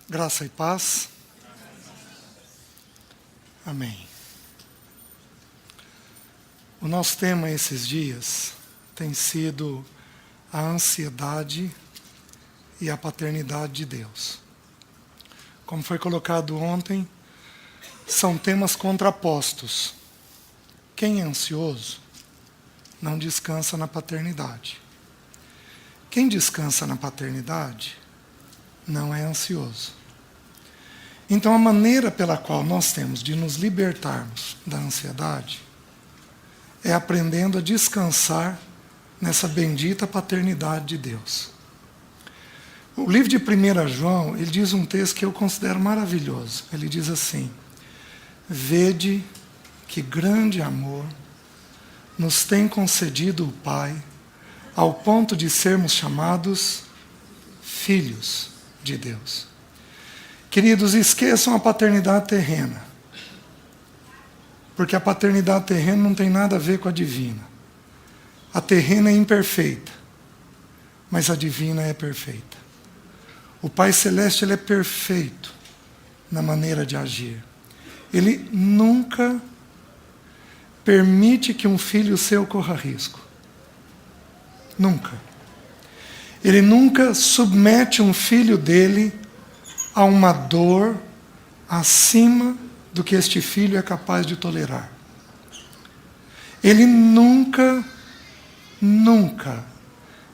Graça e paz. Amém. O nosso tema esses dias tem sido a ansiedade e a paternidade de Deus. Como foi colocado ontem, são temas contrapostos. Quem é ansioso não descansa na paternidade. Quem descansa na paternidade não é ansioso. Então, a maneira pela qual nós temos de nos libertarmos da ansiedade é aprendendo a descansar nessa bendita paternidade de Deus. O livro de 1 João, ele diz um texto que eu considero maravilhoso. Ele diz assim: vede que grande amor nos tem concedido o Pai, ao ponto de sermos chamados filhos de Deus. Queridos, esqueçam a paternidade terrena, porque a paternidade terrena não tem nada a ver com a divina. A terrena é imperfeita, mas a divina é perfeita. O Pai Celeste, ele é perfeito na maneira de agir. Ele nunca permite que um filho seu corra risco. Nunca. Ele nunca submete um filho dele a uma dor acima do que este filho é capaz de tolerar. Ele nunca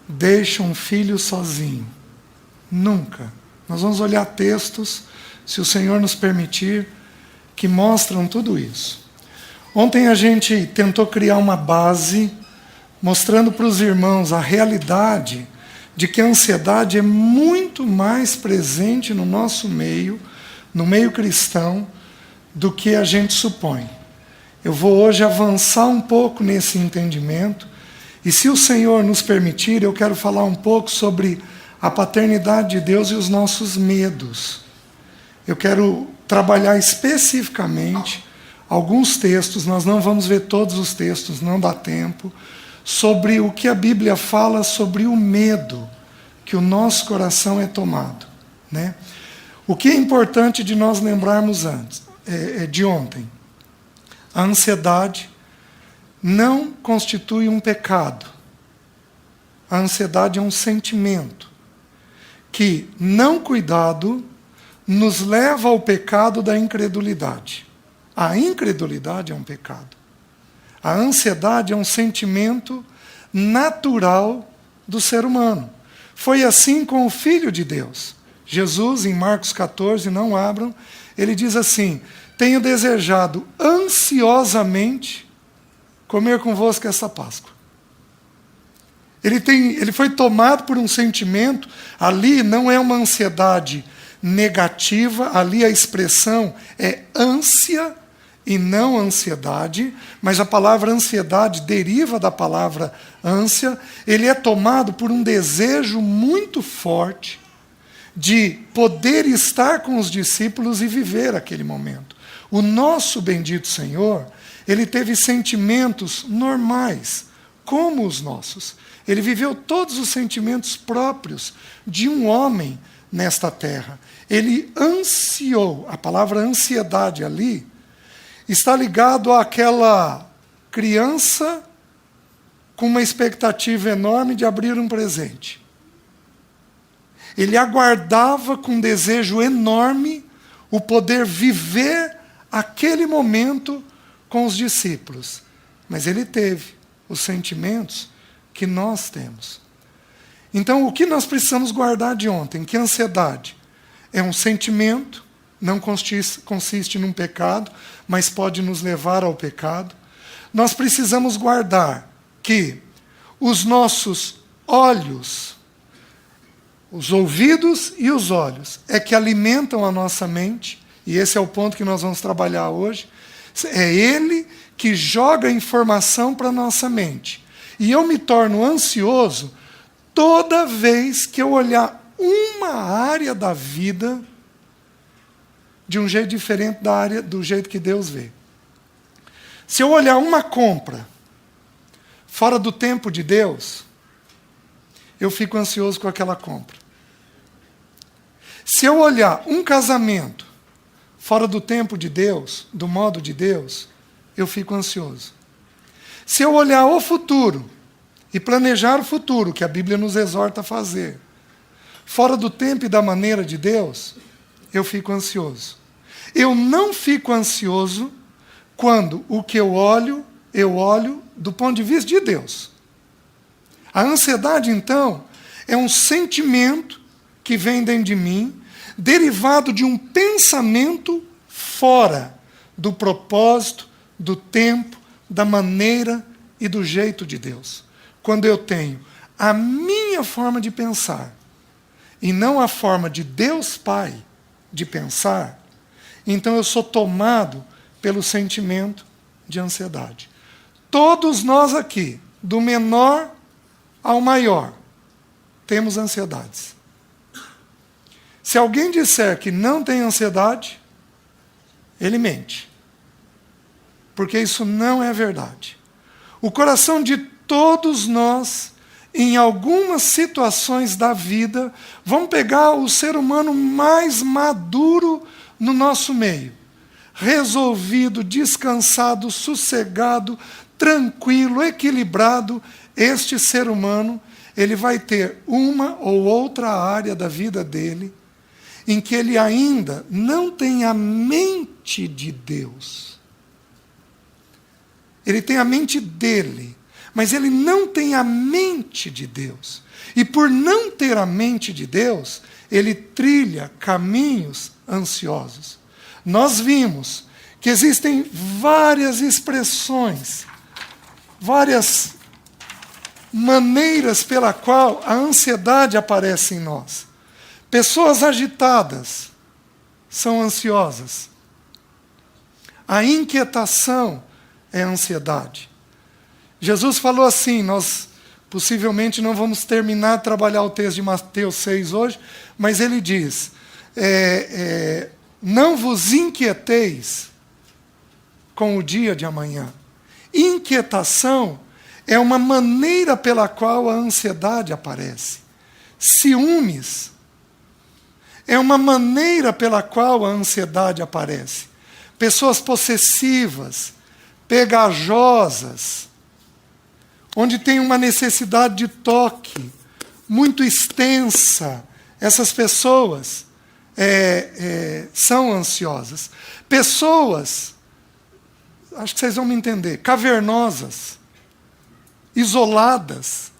deixa um filho sozinho. Nunca. Nós vamos olhar textos, se o Senhor nos permitir, que mostram tudo isso. Ontem a gente tentou criar uma base, mostrando para os irmãos a realidade de que a ansiedade é muito mais presente no nosso meio, no meio cristão, do que a gente supõe. Eu vou hoje avançar um pouco nesse entendimento, e se o Senhor nos permitir, eu quero falar um pouco sobre a paternidade de Deus e os nossos medos. Eu quero trabalhar especificamente alguns textos, nós não vamos ver todos os textos, não dá tempo, sobre o que a Bíblia fala sobre o medo que o nosso coração é tomado, né? O que é importante de nós lembrarmos de ontem? A ansiedade não constitui um pecado. A ansiedade é um sentimento que, não cuidado, nos leva ao pecado da incredulidade. A incredulidade é um pecado. A ansiedade é um sentimento natural do ser humano. Foi assim com o Filho de Deus. Jesus, em Marcos 14, não abram, ele diz assim: tenho desejado ansiosamente comer convosco essa Páscoa. Ele foi tomado por um sentimento, ali não é uma ansiedade negativa, ali a expressão é ânsia e não ansiedade, mas a palavra ansiedade deriva da palavra ânsia. Ele é tomado por um desejo muito forte de poder estar com os discípulos e viver aquele momento. O nosso bendito Senhor, ele teve sentimentos normais, como os nossos. Ele viveu todos os sentimentos próprios de um homem nesta terra. Ele ansiou, a palavra ansiedade ali está ligado àquela criança com uma expectativa enorme de abrir um presente. Ele aguardava com desejo enorme o poder viver aquele momento com os discípulos. Mas ele teve os sentimentos que nós temos. Então, o que nós precisamos guardar de ontem? Que a ansiedade é um sentimento, não consiste num pecado, mas pode nos levar ao pecado. Nós precisamos guardar que os nossos olhos, os ouvidos e os olhos, é que alimentam a nossa mente, e esse é o ponto que nós vamos trabalhar hoje. É ele que joga informação para a nossa mente. E eu me torno ansioso toda vez que eu olhar uma área da vida de um jeito diferente do jeito que Deus vê. Se eu olhar uma compra fora do tempo de Deus, eu fico ansioso com aquela compra. Se eu olhar um casamento fora do tempo de Deus, do modo de Deus, eu fico ansioso. Se eu olhar o futuro e planejar o futuro, que a Bíblia nos exorta a fazer, fora do tempo e da maneira de Deus, eu fico ansioso. Eu não fico ansioso quando o que eu olho do ponto de vista de Deus. A ansiedade, então, é um sentimento que vem dentro de mim, derivado de um pensamento fora do propósito, do tempo, da maneira e do jeito de Deus. Quando eu tenho a minha forma de pensar e não a forma de Deus Pai de pensar, então eu sou tomado pelo sentimento de ansiedade. Todos nós aqui, do menor ao maior, temos ansiedades. Se alguém disser que não tem ansiedade, ele mente. Porque isso não é verdade. O coração de todos nós, em algumas situações da vida, vamos pegar o ser humano mais maduro no nosso meio. Resolvido, descansado, sossegado, tranquilo, equilibrado, este ser humano, ele vai ter uma ou outra área da vida dele em que ele ainda não tem a mente de Deus. Ele tem a mente dele, mas ele não tem a mente de Deus. E por não ter a mente de Deus, ele trilha caminhos ansiosos. Nós vimos que existem várias expressões, várias maneiras pela qual a ansiedade aparece em nós. Pessoas agitadas são ansiosas. A inquietação é a ansiedade. Jesus falou assim, nós possivelmente não vamos terminar de trabalhar o texto de Mateus 6 hoje, mas ele diz, não vos inquieteis com o dia de amanhã. Inquietação é uma maneira pela qual a ansiedade aparece. Ciúmes é uma maneira pela qual a ansiedade aparece. Pessoas possessivas, pegajosas, onde tem uma necessidade de toque muito extensa, essas pessoas são ansiosas. Pessoas, acho que vocês vão me entender, cavernosas, isoladas,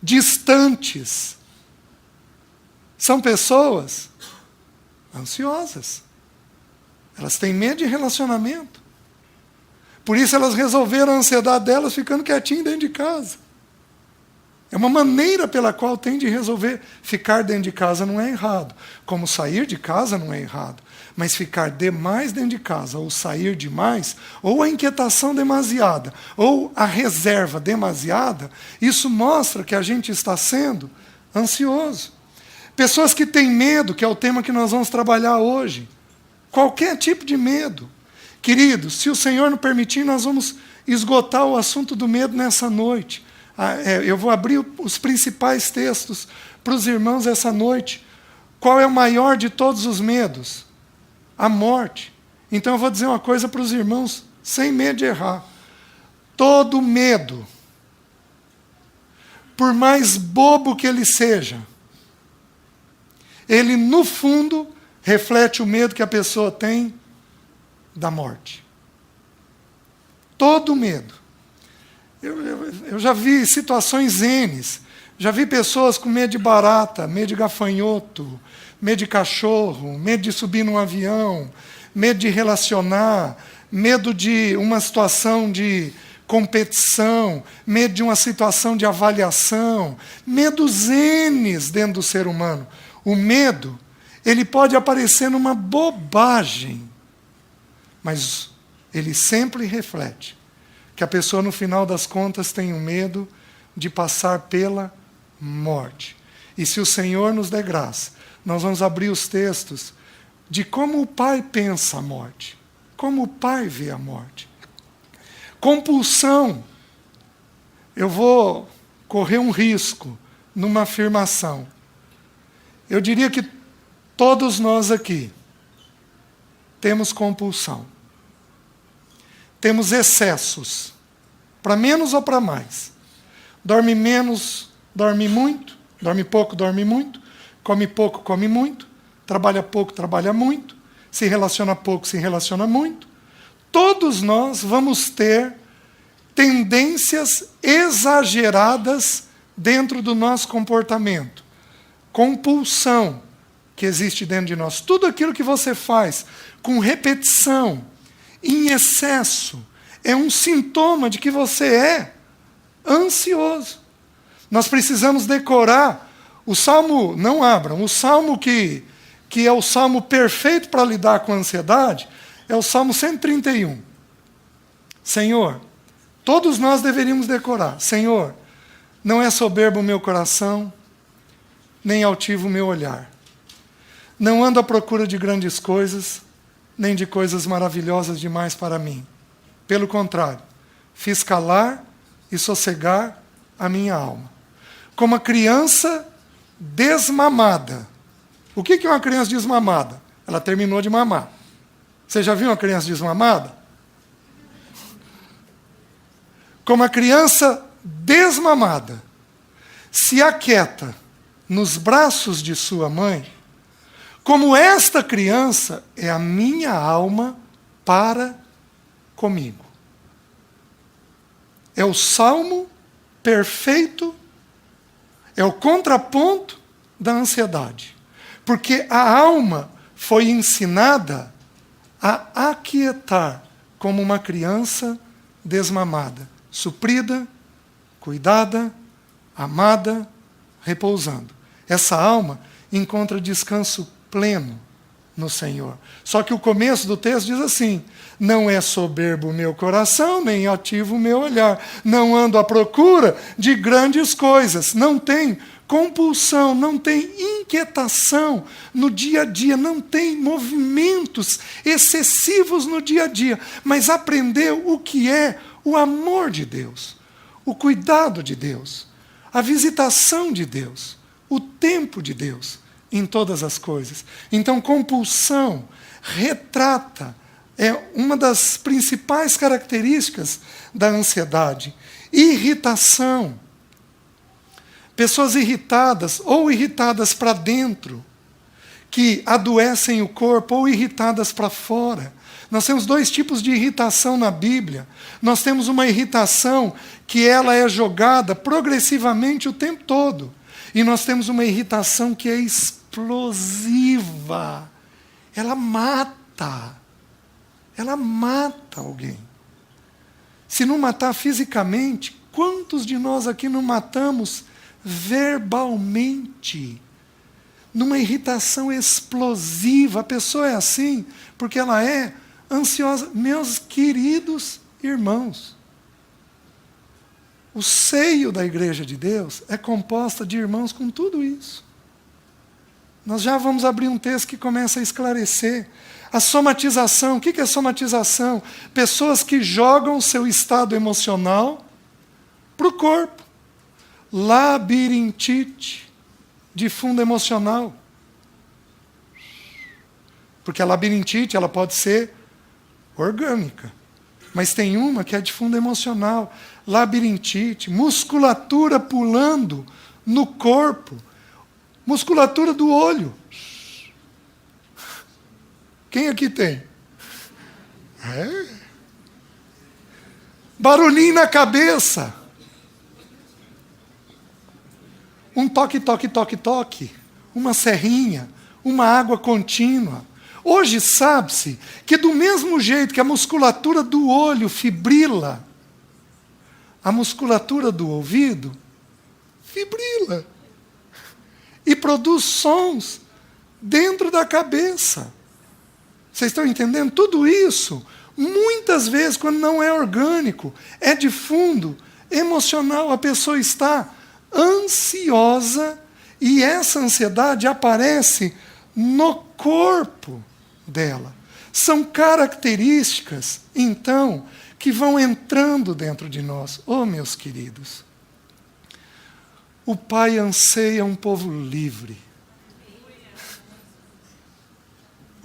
distantes, são pessoas ansiosas. Elas têm medo de relacionamento. Por isso elas resolveram a ansiedade delas ficando quietinhas dentro de casa. É uma maneira pela qual tem de resolver. Ficar dentro de casa não é errado. Como sair de casa não é errado. Mas ficar demais dentro de casa, ou sair demais, ou a inquietação demasiada, ou a reserva demasiada, isso mostra que a gente está sendo ansioso. Pessoas que têm medo, que é o tema que nós vamos trabalhar hoje. Qualquer tipo de medo. Queridos, se o Senhor nos permitir, nós vamos esgotar o assunto do medo nessa noite. Eu vou abrir os principais textos para os irmãos essa noite. Qual é o maior de todos os medos? A morte. Então eu vou dizer uma coisa para os irmãos, sem medo de errar. Todo medo, por mais bobo que ele seja, ele, no fundo, reflete o medo que a pessoa tem da morte. Todo medo. Eu já vi situações N's. Já vi pessoas com medo de barata, medo de gafanhoto, medo de cachorro, medo de subir num avião, medo de relacionar, medo de uma situação de competição, medo de uma situação de avaliação, medos N's dentro do ser humano. O medo, ele pode aparecer numa bobagem, mas ele sempre reflete que a pessoa, no final das contas, tem o medo de passar pela morte. E se o Senhor nos der graça, nós vamos abrir os textos de como o Pai pensa a morte, como o Pai vê a morte. Compulsão. Eu vou correr um risco numa afirmação. Eu diria que Todos nós aqui temos compulsão. Temos excessos, para menos ou para mais. Dorme menos, dorme muito. Dorme pouco, dorme muito. Come pouco, come muito. Trabalha pouco, trabalha muito. Se relaciona pouco, se relaciona muito. Todos nós vamos ter tendências exageradas dentro do nosso comportamento. Compulsão que existe dentro de nós. Tudo aquilo que você faz com repetição, em excesso, é um sintoma de que você é ansioso. Nós precisamos decorar o salmo, não abram, o salmo que é o salmo perfeito para lidar com a ansiedade, é o salmo 131. Senhor, todos nós deveríamos decorar. Senhor, não é soberbo o meu coração, nem altivo o meu olhar. Não ando à procura de grandes coisas, nem de coisas maravilhosas demais para mim. Pelo contrário, fiz calar e sossegar a minha alma. Como a criança desmamada. O que é uma criança desmamada? Ela terminou de mamar. Você já viu uma criança desmamada? Como a criança desmamada se aquieta nos braços de sua mãe, como esta criança é a minha alma para comigo. É o salmo perfeito, é o contraponto da ansiedade. Porque a alma foi ensinada a aquietar como uma criança desmamada, suprida, cuidada, amada, repousando. Essa alma encontra descanso pleno no Senhor. Só que o começo do texto diz assim: não é soberbo o meu coração, nem altivo o meu olhar. Não ando à procura de grandes coisas. Não tem compulsão, não tem inquietação no dia a dia, não tem movimentos excessivos no dia a dia, mas aprendeu o que é o amor de Deus, o cuidado de Deus, a visitação de Deus, o tempo de Deus em todas as coisas. Então, compulsão retrata, é uma das principais características da ansiedade. Irritação. Pessoas irritadas, ou irritadas para dentro, que adoecem o corpo, ou irritadas para fora. Nós temos dois tipos de irritação na Bíblia. Nós temos uma irritação que ela é jogada progressivamente o tempo todo. E nós temos uma irritação que é explosiva. Ela mata. Ela mata alguém. Se não matar fisicamente, quantos de nós aqui não matamos verbalmente? Numa irritação explosiva. A pessoa é assim porque ela é ansiosa. Meus queridos irmãos, o seio da Igreja de Deus é composta de irmãos com tudo isso. Nós já vamos abrir um texto que começa a esclarecer. A somatização. O que é somatização? Pessoas que jogam o seu estado emocional para o corpo. Labirintite de fundo emocional. Porque a labirintite ela pode ser orgânica, mas tem uma que é de fundo emocional. Labirintite, musculatura pulando no corpo, musculatura do olho. Quem aqui tem? É. Barulhinho na cabeça. Um toque, toque, toque, toque. Uma serrinha, uma água contínua. Hoje sabe-se que do mesmo jeito que a musculatura do olho fibrila, a musculatura do ouvido fibrila. E produz sons dentro da cabeça. Vocês estão entendendo? Tudo isso, muitas vezes, quando não é orgânico, é de fundo emocional. A pessoa está ansiosa e essa ansiedade aparece no corpo dela. São características, então, que vão entrando dentro de nós. Oh, meus queridos, o Pai anseia um povo livre.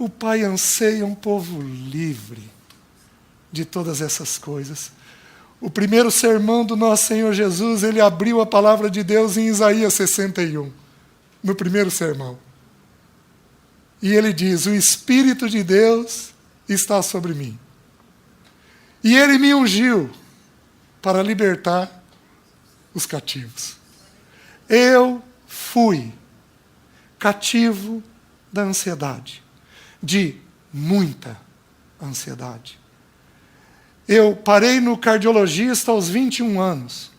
O Pai anseia um povo livre de todas essas coisas. O primeiro sermão do nosso Senhor Jesus, ele abriu a palavra de Deus em Isaías 61, no primeiro sermão. E ele diz: o Espírito de Deus está sobre mim. E ele me ungiu para libertar os cativos. Eu fui cativo da ansiedade, de muita ansiedade. Eu parei no cardiologista aos 21 anos.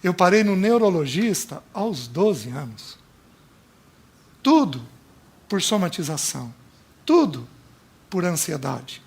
Eu parei no neurologista aos 12 anos. Tudo por somatização. Tudo por ansiedade.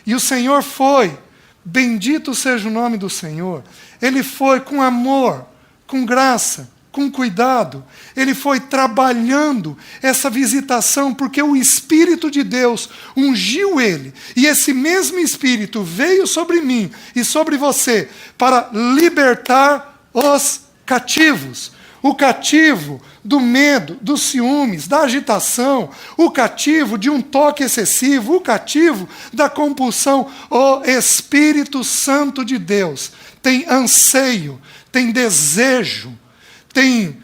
E o Senhor foi, bendito seja o nome do Senhor, Ele foi com amor, com graça, com cuidado, Ele foi trabalhando essa visitação, porque o Espírito de Deus ungiu Ele, e esse mesmo Espírito veio sobre mim e sobre você, para libertar os cativos. O cativo do medo, dos ciúmes, da agitação, o cativo de um toque excessivo, o cativo da compulsão. O Espírito Santo de Deus tem anseio, tem desejo, tem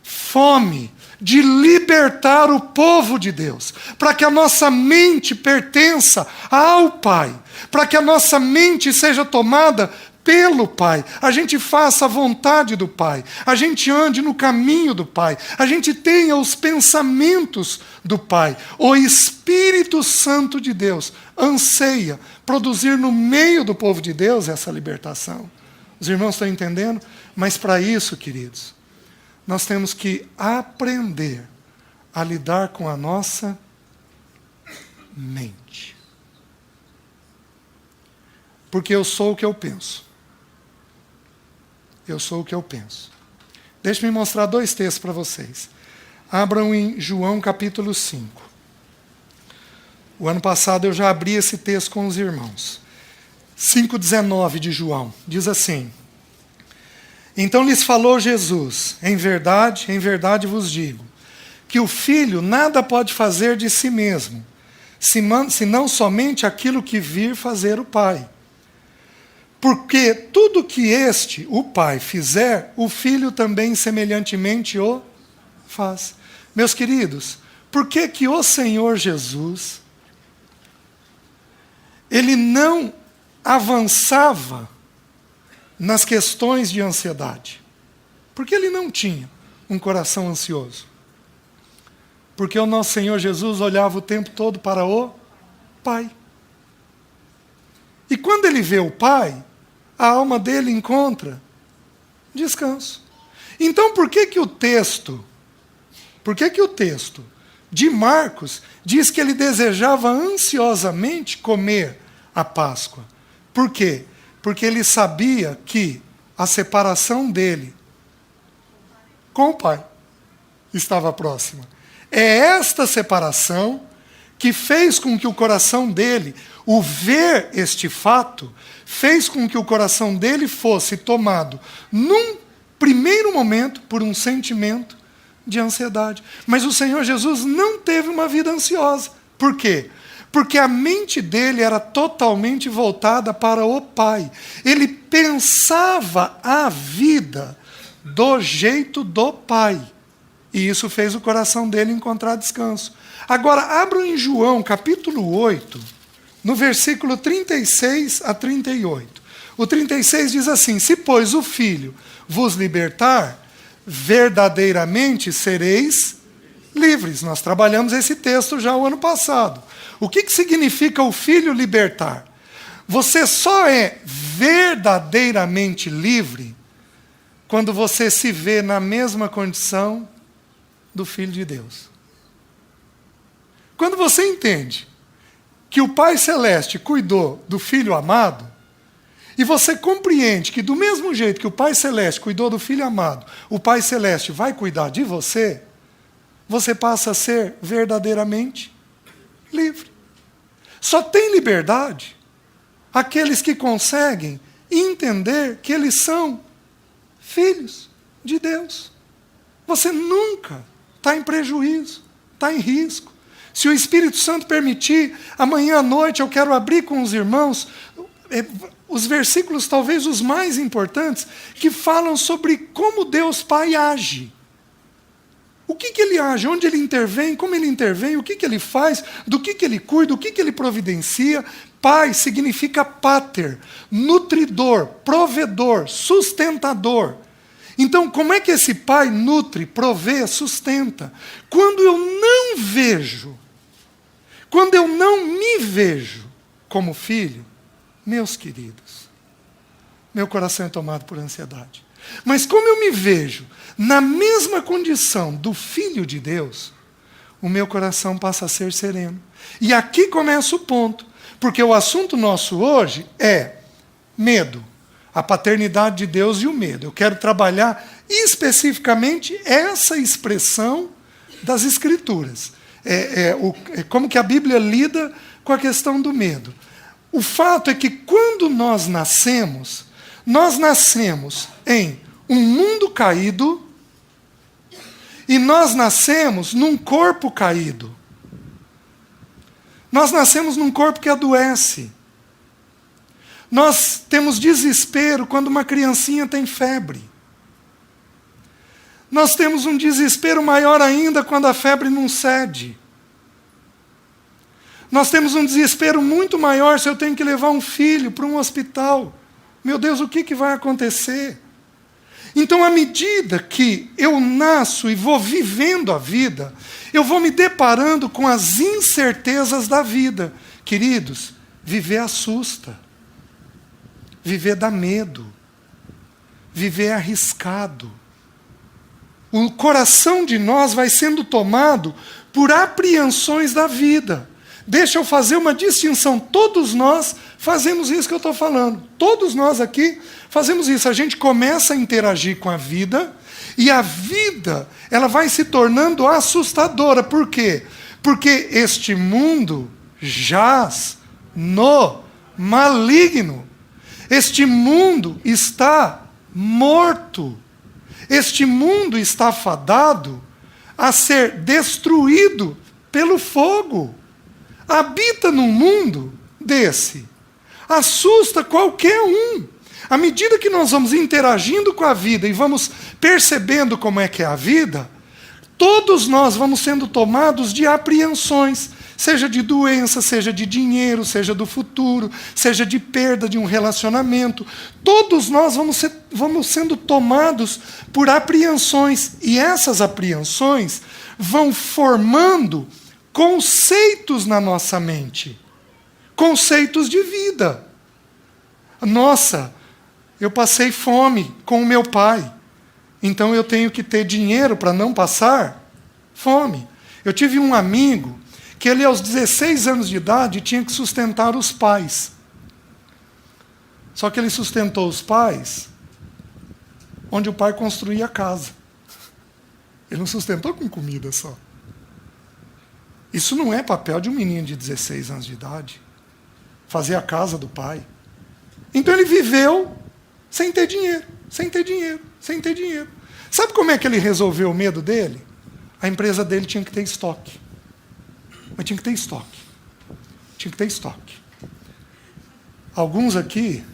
fome de libertar o povo de Deus, para que a nossa mente pertença ao Pai, para que a nossa mente seja tomada pelo Pai, a gente faça a vontade do Pai, a gente ande no caminho do Pai, a gente tenha os pensamentos do Pai. O Espírito Santo de Deus anseia produzir no meio do povo de Deus essa libertação. Os irmãos estão entendendo? Mas para isso, queridos, nós temos que aprender a lidar com a nossa mente. Porque eu sou o que eu penso. Eu sou o que eu penso. Deixe-me mostrar 2 textos para vocês. Abram em João capítulo 5. O ano passado eu já abri esse texto com os irmãos. 5,19 de João. Diz assim: então lhes falou Jesus: em verdade vos digo, que o Filho nada pode fazer de si mesmo, senão somente aquilo que vir fazer o Pai. Porque tudo que o Pai, fizer, o Filho também semelhantemente o faz. Meus queridos, por que o Senhor Jesus, Ele não avançava nas questões de ansiedade? Porque Ele não tinha um coração ansioso. Porque o nosso Senhor Jesus olhava o tempo todo para o Pai. E quando Ele vê o Pai, a alma dele encontra descanso. Então, por que o texto de Marcos diz que ele desejava ansiosamente comer a Páscoa? Por quê? Porque ele sabia que a separação dele com o Pai estava próxima. É esta separação que fez com que o coração dele, o ver este fato, fez com que o coração dele fosse tomado, num primeiro momento, por um sentimento de ansiedade. Mas o Senhor Jesus não teve uma vida ansiosa. Por quê? Porque a mente dele era totalmente voltada para o Pai. Ele pensava a vida do jeito do Pai. E isso fez o coração dele encontrar descanso. Agora, abram em João, capítulo 8, no versículo 36 a 38. O 36 diz assim: se, pois, o Filho vos libertar, verdadeiramente sereis livres. Nós trabalhamos esse texto já o ano passado. O que significa o Filho libertar? Você só é verdadeiramente livre quando você se vê na mesma condição do Filho de Deus. Quando você entende que o Pai Celeste cuidou do Filho amado, e você compreende que do mesmo jeito que o Pai Celeste cuidou do Filho amado, o Pai Celeste vai cuidar de você, você passa a ser verdadeiramente livre. Só tem liberdade aqueles que conseguem entender que eles são filhos de Deus. Você nunca está em prejuízo, está em risco. Se o Espírito Santo permitir, amanhã à noite eu quero abrir com os irmãos os versículos talvez os mais importantes, que falam sobre como Deus Pai age. O que ele age, onde ele intervém, como ele intervém, o que ele faz, do que ele cuida, o que ele providencia. Pai significa pater, nutridor, provedor, sustentador. Então, como é que esse pai nutre, provê, sustenta? Quando eu não vejo, quando eu não me vejo como filho, meus queridos, meu coração é tomado por ansiedade. Mas como eu me vejo na mesma condição do Filho de Deus, o meu coração passa a ser sereno. E aqui começa o ponto, porque o assunto nosso hoje é medo, a paternidade de Deus e o medo. Eu quero trabalhar especificamente essa expressão das Escrituras. Como que a Bíblia lida com a questão do medo. O fato é que quando nós nascemos em um mundo caído e nós nascemos num corpo caído. Nós nascemos num corpo que adoece. Nós temos desespero quando uma criancinha tem febre. Nós temos um desespero maior ainda quando a febre não cede. Nós temos um desespero muito maior se eu tenho que levar um filho para um hospital. Meu Deus, o que vai acontecer? Então, à medida que eu nasço e vou vivendo a vida, eu vou me deparando com as incertezas da vida. Queridos, viver assusta. Viver dá medo. Viver é arriscado. O coração de nós vai sendo tomado por apreensões da vida. Deixa eu fazer uma distinção. Todos nós fazemos isso que eu estou falando. Todos nós aqui fazemos isso. A gente começa a interagir com a vida e a vida ela vai se tornando assustadora. Por quê? Porque este mundo jaz no maligno. Este mundo está morto. Este mundo está fadado a ser destruído pelo fogo. Habita num mundo desse. Assusta qualquer um. À medida que nós vamos interagindo com a vida e vamos percebendo como é que é a vida, todos nós vamos sendo tomados de apreensões, seja de doença, seja de dinheiro, seja do futuro, seja de perda de um relacionamento. Todos nós vamos sendo tomados por apreensões. E essas apreensões vão formando conceitos na nossa mente. Conceitos de vida. Nossa, eu passei fome com o meu pai, então eu tenho que ter dinheiro para não passar fome. Eu tive um amigo que ele aos 16 anos de idade tinha que sustentar os pais. Só que ele sustentou os pais onde o pai construía a casa. Ele não sustentou com comida só. Isso não é papel de um menino de 16 anos de idade. Fazer a casa do pai. Então ele viveu sem ter dinheiro, sem ter dinheiro, sem ter dinheiro. Sabe como é que ele resolveu o medo dele? A empresa dele tinha que ter estoque. Mas tinha que ter estoque. Tinha que ter estoque. Alguns aqui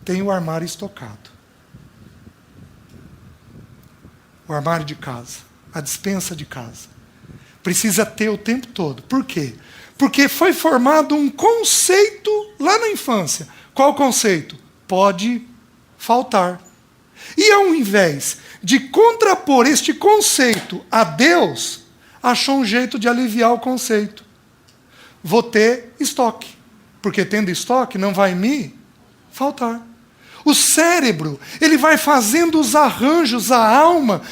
têm o armário estocado. O armário de casa, a despensa de casa. Precisa ter o tempo todo. Por quê? Porque foi formado um conceito lá na infância. Qual conceito? Pode faltar. E ao invés de contrapor este conceito a Deus, achou um jeito de aliviar o conceito. Vou ter estoque. Porque tendo estoque não vai me faltar. O cérebro, ele vai fazendo os arranjos, a alma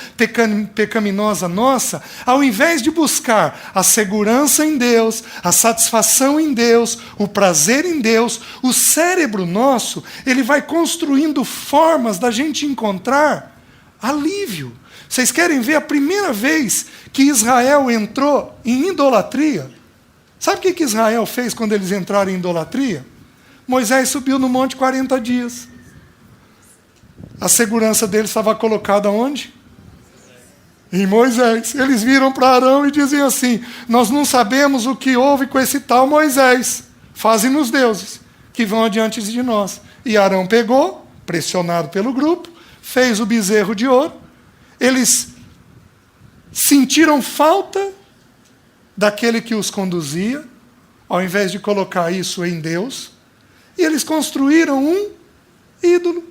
pecaminosa nossa, ao invés de buscar a segurança em Deus, a satisfação em Deus, o prazer em Deus, o cérebro nosso, ele vai construindo formas da gente encontrar alívio. Vocês querem ver a primeira vez que Israel entrou em idolatria? Sabe o que Israel fez quando eles entraram em idolatria? Moisés subiu no monte 40 dias. A segurança deles estava colocada onde? Em Moisés. Eles viram para Arão e diziam assim: nós não sabemos o que houve com esse tal Moisés. Faze-nos deuses que vão adiante de nós. E Arão pegou, pressionado pelo grupo, fez o bezerro de ouro. Eles sentiram falta daquele que os conduzia, ao invés de colocar isso em Deus, e eles construíram um ídolo.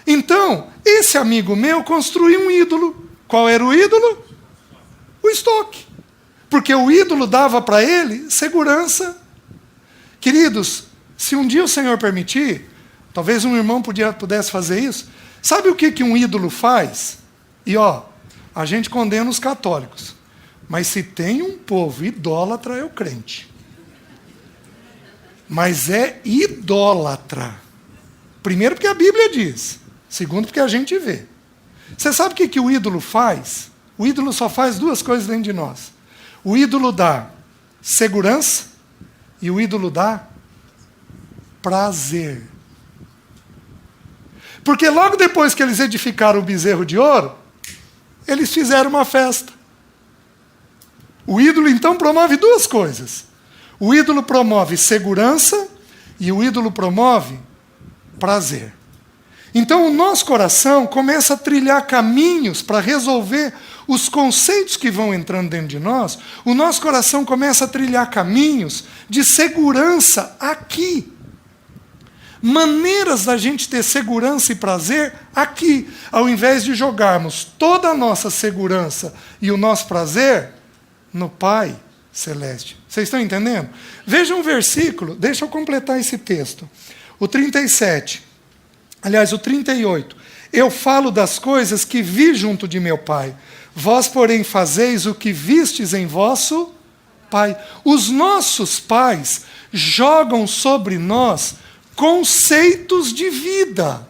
Então, esse amigo meu construiu um ídolo. Qual era o ídolo? O estoque. Porque o ídolo dava para ele segurança. Queridos, se um dia o Senhor permitir, talvez um irmão pudesse fazer isso. Sabe o que um ídolo faz? E a gente condena os católicos. Mas se tem um povo idólatra, é o crente. Mas é idólatra. Primeiro porque a Bíblia diz. Segundo porque a gente vê. Você sabe o que o ídolo faz? O ídolo só faz duas coisas dentro de nós. O ídolo dá segurança e o ídolo dá prazer. Porque logo depois que eles edificaram o bezerro de ouro, eles fizeram uma festa. O ídolo então promove duas coisas. O ídolo promove segurança e o ídolo promove prazer. Então o nosso coração começa a trilhar caminhos para resolver os conceitos que vão entrando dentro de nós. O nosso coração começa a trilhar caminhos de segurança aqui. Maneiras da gente ter segurança e prazer aqui, ao invés de jogarmos toda a nossa segurança e o nosso prazer no Pai Celeste. Vocês estão entendendo? Veja um versículo, deixa eu completar esse texto. O 37. Aliás, o 38. Eu falo das coisas que vi junto de meu Pai. Vós, porém, fazeis o que vistes em vosso Pai. Os nossos pais jogam sobre nós conceitos de vida.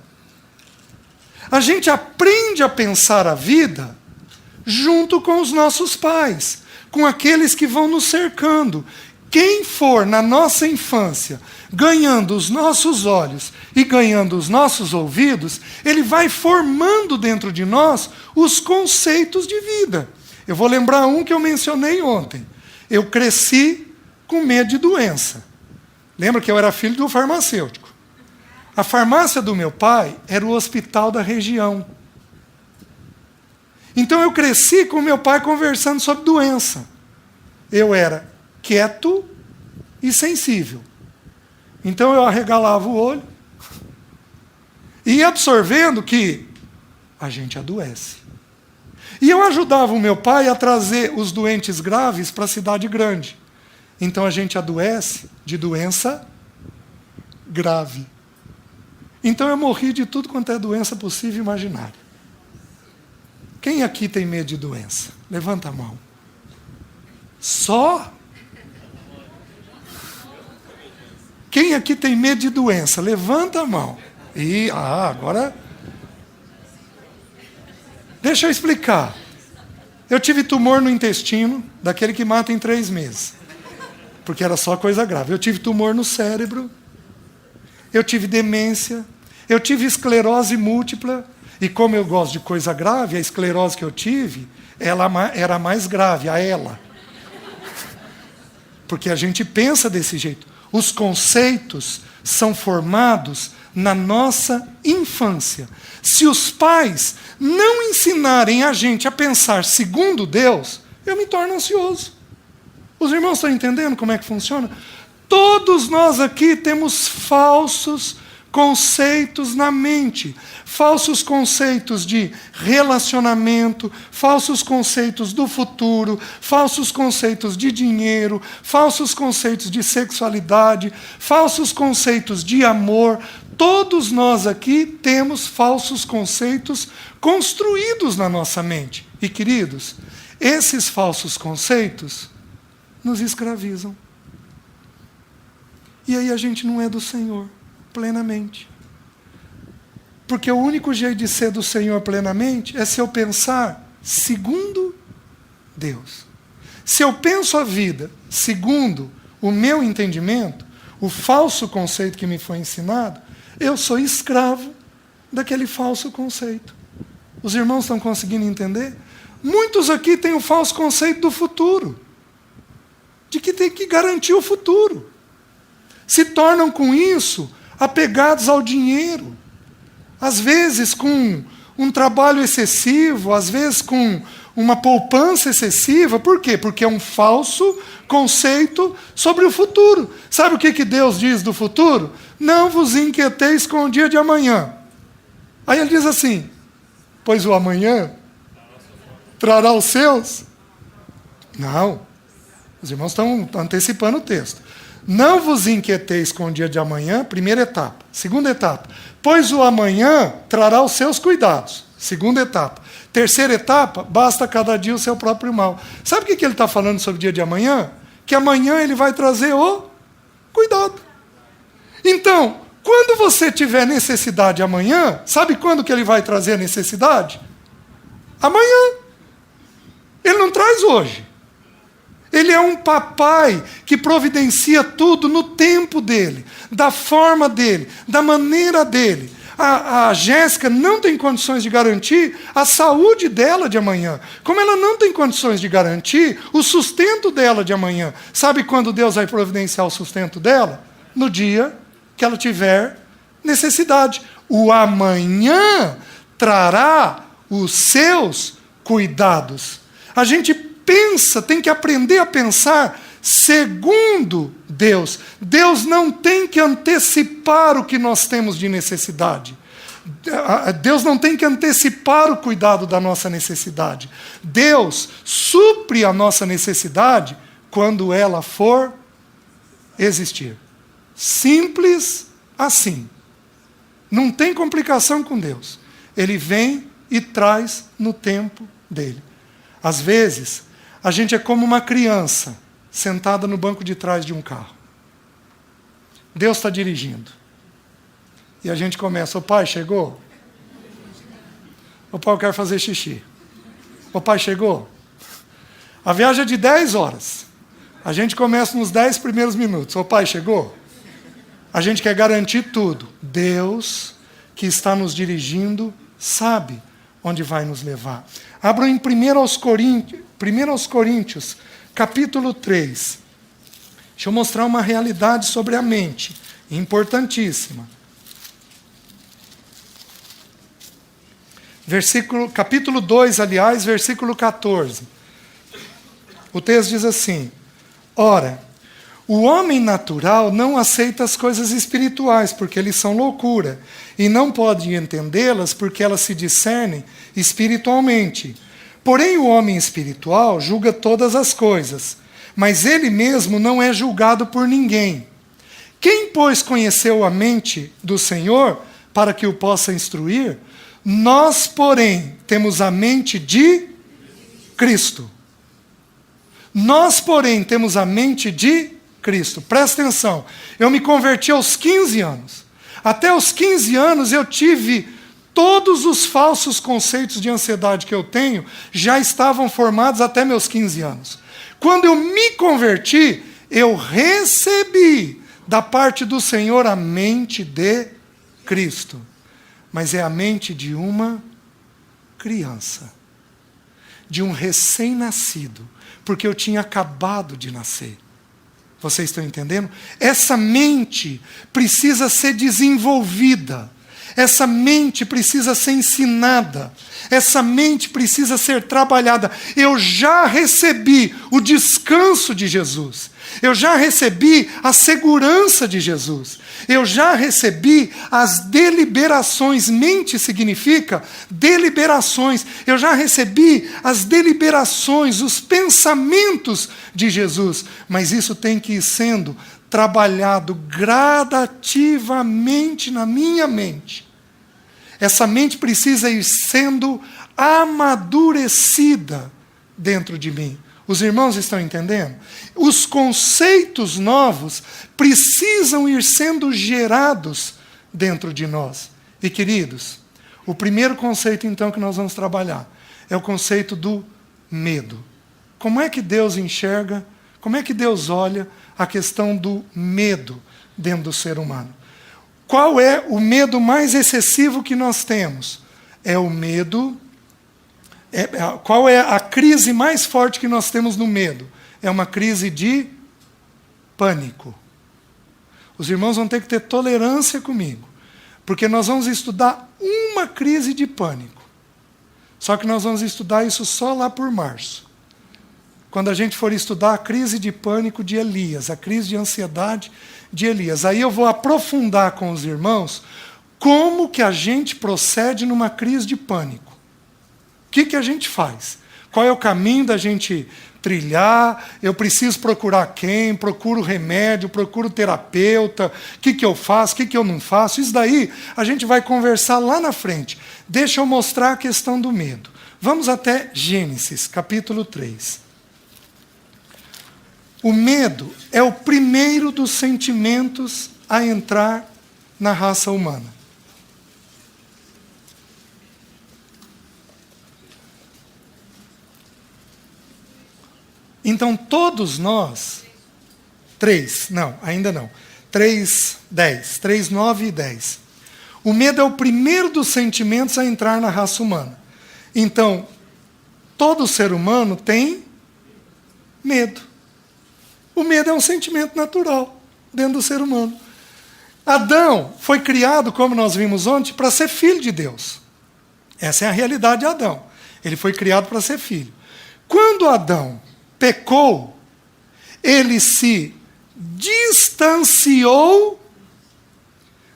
A gente aprende a pensar a vida junto com os nossos pais, com aqueles que vão nos cercando. Quem for na nossa infância ganhando os nossos olhos e ganhando os nossos ouvidos, ele vai formando dentro de nós os conceitos de vida. Eu vou lembrar um que eu mencionei ontem. Eu cresci com medo de doença. Lembra que eu era filho do farmacêutico. A farmácia do meu pai era o hospital da região. Então eu cresci com meu pai conversando sobre doença. Eu era quieto e sensível. Então eu arregalava o olho e ia absorvendo que a gente adoece. E eu ajudava o meu pai a trazer os doentes graves para a cidade grande. Então a gente adoece de doença grave. Então eu morri de tudo quanto é doença possível e imaginária. Quem aqui tem medo de doença? Levanta a mão. Só? Quem aqui tem medo de doença? Levanta a mão. Agora... Deixa eu explicar. Eu tive tumor no intestino, daquele que mata em 3 meses. Porque era só coisa grave. Eu tive tumor no cérebro. Eu tive demência. Eu tive esclerose múltipla. E como eu gosto de coisa grave, a esclerose que eu tive, ela era mais grave, Porque a gente pensa desse jeito. Os conceitos são formados na nossa infância. Se os pais não ensinarem a gente a pensar segundo Deus, eu me torno ansioso. Os irmãos estão entendendo como é que funciona? Todos nós aqui temos falsos conceitos na mente. Falsos conceitos de relacionamento, falsos conceitos do futuro, falsos conceitos de dinheiro, falsos conceitos de sexualidade, falsos conceitos de amor. Todos nós aqui temos falsos conceitos construídos na nossa mente. E, queridos, esses falsos conceitos nos escravizam. E aí a gente não é do Senhor plenamente. Porque o único jeito de ser do Senhor plenamente é se eu pensar segundo Deus. Se eu penso a vida segundo o meu entendimento, o falso conceito que me foi ensinado, eu sou escravo daquele falso conceito. Os irmãos estão conseguindo entender? Muitos aqui têm o falso conceito do futuro, de que tem que garantir o futuro. Se tornam com isso apegados ao dinheiro, às vezes com um trabalho excessivo, às vezes com uma poupança excessiva. Por quê? Porque é um falso conceito sobre o futuro. Sabe o que Deus diz do futuro? Não vos inquieteis com o dia de amanhã. Aí ele diz assim, pois o amanhã trará os seus? Não. Os irmãos estão antecipando o texto. Não vos inquieteis com o dia de amanhã, primeira etapa. Segunda etapa, pois o amanhã trará os seus cuidados. Segunda etapa. Terceira etapa, basta cada dia o seu próprio mal. Sabe o que ele está falando sobre o dia de amanhã? Que amanhã ele vai trazer o cuidado. Então, quando você tiver necessidade amanhã, sabe quando que ele vai trazer a necessidade? Amanhã. Ele não traz hoje. Ele é um papai que providencia tudo no tempo dele, da forma dele, da maneira dele. A Jéssica não tem condições de garantir a saúde dela de amanhã. Como ela não tem condições de garantir o sustento dela de amanhã. Sabe quando Deus vai providenciar o sustento dela? No dia que ela tiver necessidade. O amanhã trará os seus cuidados. A gente pensa, tem que aprender a pensar segundo Deus. Deus não tem que antecipar o que nós temos de necessidade. Deus não tem que antecipar o cuidado da nossa necessidade. Deus supre a nossa necessidade quando ela for existir. Simples assim. Não tem complicação com Deus. Ele vem e traz no tempo dele. Às vezes, a gente é como uma criança sentada no banco de trás de um carro. Deus está dirigindo. E a gente começa, o pai chegou? O pai, eu quero fazer xixi. O pai chegou? A viagem é de 10 horas. A gente começa nos 10 primeiros minutos. O pai chegou? A gente quer garantir tudo. Deus, que está nos dirigindo, sabe onde vai nos levar. Abram em 1 aos Coríntios, capítulo 3. Deixa eu mostrar uma realidade sobre a mente, importantíssima. Capítulo 2, aliás, versículo 14. O texto diz assim, ora, o homem natural não aceita as coisas espirituais, porque eles são loucura, e não pode entendê-las porque elas se discernem espiritualmente. Porém, o homem espiritual julga todas as coisas, mas ele mesmo não é julgado por ninguém. Quem, pois, conheceu a mente do Senhor para que o possa instruir? Nós, porém, temos a mente de Cristo. Nós, porém, temos a mente de Cristo. Presta atenção. Eu me converti aos 15 anos. Até os 15 anos eu tive todos os falsos conceitos de ansiedade que eu tenho já estavam formados até meus 15 anos. Quando eu me converti, eu recebi da parte do Senhor a mente de Cristo. Mas é a mente de uma criança, de um recém-nascido, porque eu tinha acabado de nascer. Vocês estão entendendo? Essa mente precisa ser desenvolvida. Essa mente precisa ser ensinada. Essa mente precisa ser trabalhada. Eu já recebi o descanso de Jesus. Eu já recebi a segurança de Jesus. Eu já recebi as deliberações. Mente significa deliberações. Eu já recebi as deliberações, os pensamentos de Jesus. Mas isso tem que ir sendo trabalhado gradativamente na minha mente. Essa mente precisa ir sendo amadurecida dentro de mim. Os irmãos estão entendendo? Os conceitos novos precisam ir sendo gerados dentro de nós. E, queridos, o primeiro conceito, então, que nós vamos trabalhar é o conceito do medo. Como é que Deus enxerga, como é que Deus olha a questão do medo dentro do ser humano? Qual é o medo mais excessivo que nós temos? É o medo Qual é a crise mais forte que nós temos no medo? É uma crise de pânico. Os irmãos vão ter que ter tolerância comigo, porque nós vamos estudar uma crise de pânico. Só que nós vamos estudar isso só lá por março. Quando a gente for estudar a crise de pânico de Elias, a crise de ansiedade de Elias. Aí eu vou aprofundar com os irmãos como que a gente procede numa crise de pânico. O que a gente faz? Qual é o caminho da gente trilhar? Eu preciso procurar quem? Procuro remédio, procuro terapeuta? O que eu faço? O que eu não faço? Isso daí a gente vai conversar lá na frente. Deixa eu mostrar a questão do medo. Vamos até Gênesis, capítulo 3. O medo é o primeiro dos sentimentos a entrar na raça humana. Então, todos nós, 3, 9 e 10. O medo é o primeiro dos sentimentos a entrar na raça humana. Então, todo ser humano tem medo. O medo é um sentimento natural dentro do ser humano. Adão foi criado, como nós vimos ontem, para ser filho de Deus. Essa é a realidade de Adão. Ele foi criado para ser filho. Quando Adão pecou, ele se distanciou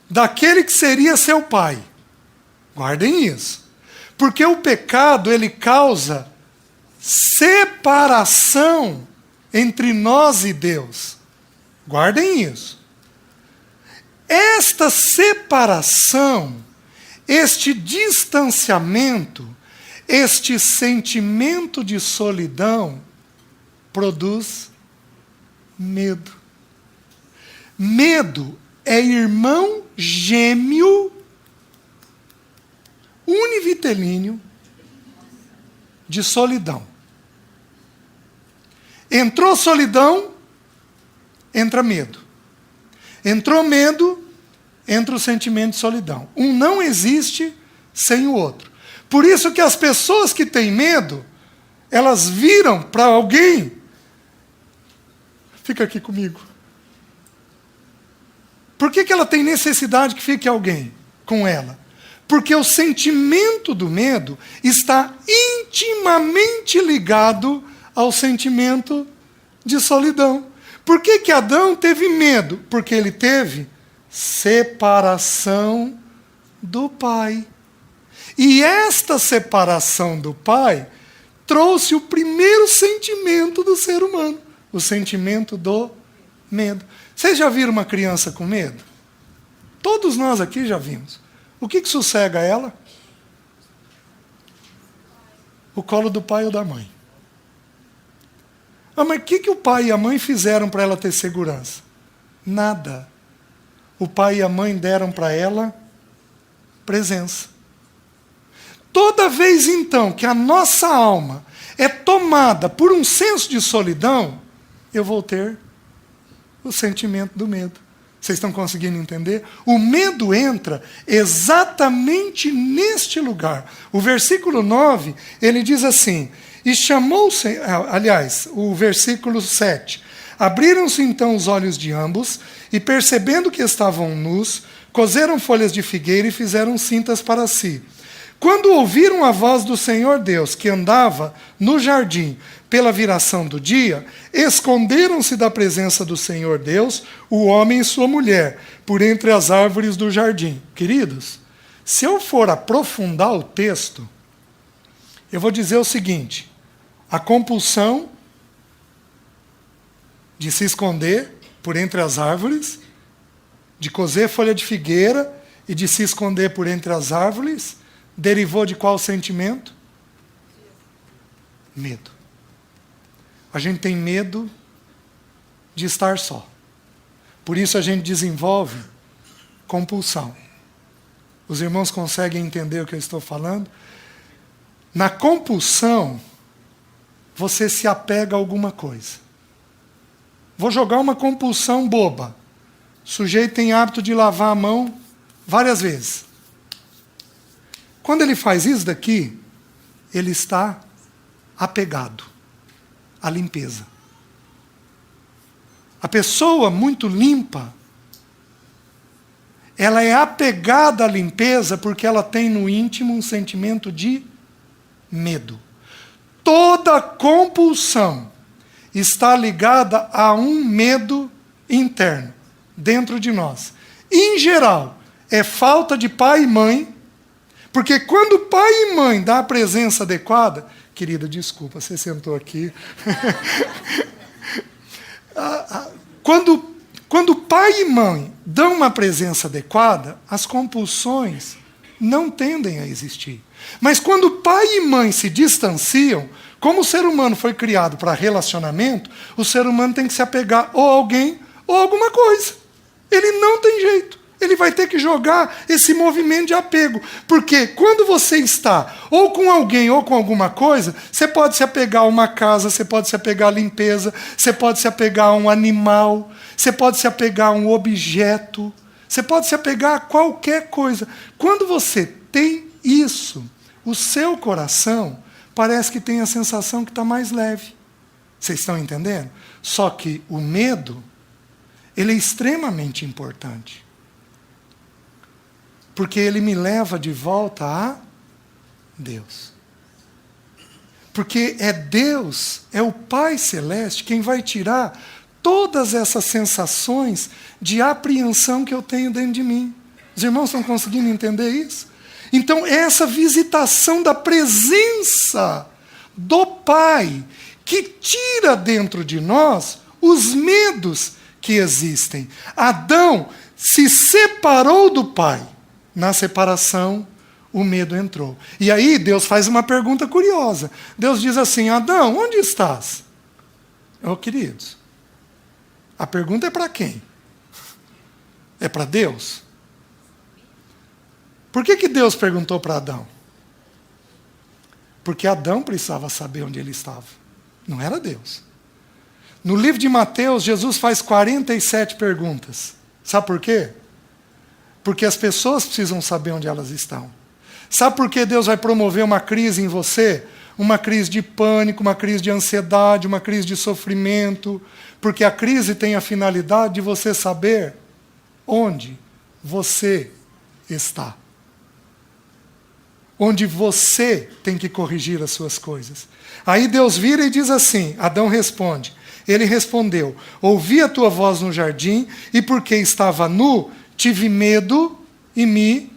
daquele que seria seu pai. Guardem isso. Porque o pecado, ele causa separação entre nós e Deus. Guardem isso. Esta separação, este distanciamento, este sentimento de solidão, produz medo. Medo é irmão gêmeo, univitelíneo, de solidão. Entrou solidão, entra medo. Entrou medo, entra o sentimento de solidão. Um não existe sem o outro. Por isso que as pessoas que têm medo, elas viram para alguém. Fica aqui comigo. Por que ela tem necessidade que fique alguém com ela? Porque o sentimento do medo está intimamente ligado ao sentimento de solidão. Por que Adão teve medo? Porque ele teve separação do pai. E esta separação do pai trouxe o primeiro sentimento do ser humano, o sentimento do medo. Vocês já viram uma criança com medo? Todos nós aqui já vimos. O que sossega ela? O colo do pai ou da mãe. Ah, mas o que o pai e a mãe fizeram para ela ter segurança? Nada. O pai e a mãe deram para ela presença. Toda vez, então, que a nossa alma é tomada por um senso de solidão, eu vou ter o sentimento do medo. Vocês estão conseguindo entender? O medo entra exatamente neste lugar. O versículo 9, ele diz assim, e chamou-se, aliás, o versículo 7, abriram-se então os olhos de ambos, e percebendo que estavam nus, coseram folhas de figueira e fizeram cintas para si. Quando ouviram a voz do Senhor Deus, que andava no jardim pela viração do dia, esconderam-se da presença do Senhor Deus, o homem e sua mulher, por entre as árvores do jardim. Queridos, se eu for aprofundar o texto, eu vou dizer o seguinte, a compulsão de se esconder por entre as árvores, de coser folha de figueira e de se esconder por entre as árvores, derivou de qual sentimento? Medo. A gente tem medo de estar só. Por isso a gente desenvolve compulsão. Os irmãos conseguem entender o que eu estou falando? Na compulsão, você se apega a alguma coisa. Vou jogar uma compulsão boba. O sujeito tem hábito de lavar a mão várias vezes. Quando ele faz isso daqui, ele está apegado à limpeza. A pessoa muito limpa, ela é apegada à limpeza porque ela tem no íntimo um sentimento de medo. Toda compulsão está ligada a um medo interno, dentro de nós. Em geral, é falta de pai e mãe, porque quando pai e mãe dão a presença adequada... Querida, desculpa, você sentou aqui. Quando pai e mãe dão uma presença adequada, as compulsões não tendem a existir. Mas quando pai e mãe se distanciam, como o ser humano foi criado para relacionamento, o ser humano tem que se apegar ou a alguém ou a alguma coisa. Ele não tem jeito. Ele vai ter que jogar esse movimento de apego. Porque quando você está ou com alguém ou com alguma coisa, você pode se apegar a uma casa, você pode se apegar à limpeza, você pode se apegar a um animal, você pode se apegar a um objeto, você pode se apegar a qualquer coisa. Quando você tem isso, o seu coração parece que tem a sensação que está mais leve. Vocês estão entendendo? Só que o medo, ele é extremamente importante. Porque ele me leva de volta a Deus. Porque é Deus, é o Pai Celeste, quem vai tirar todas essas sensações de apreensão que eu tenho dentro de mim. Os irmãos estão conseguindo entender isso? Então, essa visitação da presença do Pai, que tira dentro de nós os medos que existem. Adão se separou do Pai. Na separação, o medo entrou. E aí Deus faz uma pergunta curiosa. Deus diz assim: Adão, onde estás? Oh, queridos, a pergunta é para quem? É para Deus? Por que Deus perguntou para Adão? Porque Adão precisava saber onde ele estava. Não era Deus. No livro de Mateus, Jesus faz 47 perguntas. Sabe por quê? Porque as pessoas precisam saber onde elas estão. Sabe por que Deus vai promover uma crise em você? Uma crise de pânico, uma crise de ansiedade, uma crise de sofrimento. Porque a crise tem a finalidade de você saber onde você está. Onde você tem que corrigir as suas coisas. Aí Deus vira e diz assim, Adão responde. Ele respondeu: ouvi a tua voz no jardim, e porque estava nu, tive medo e me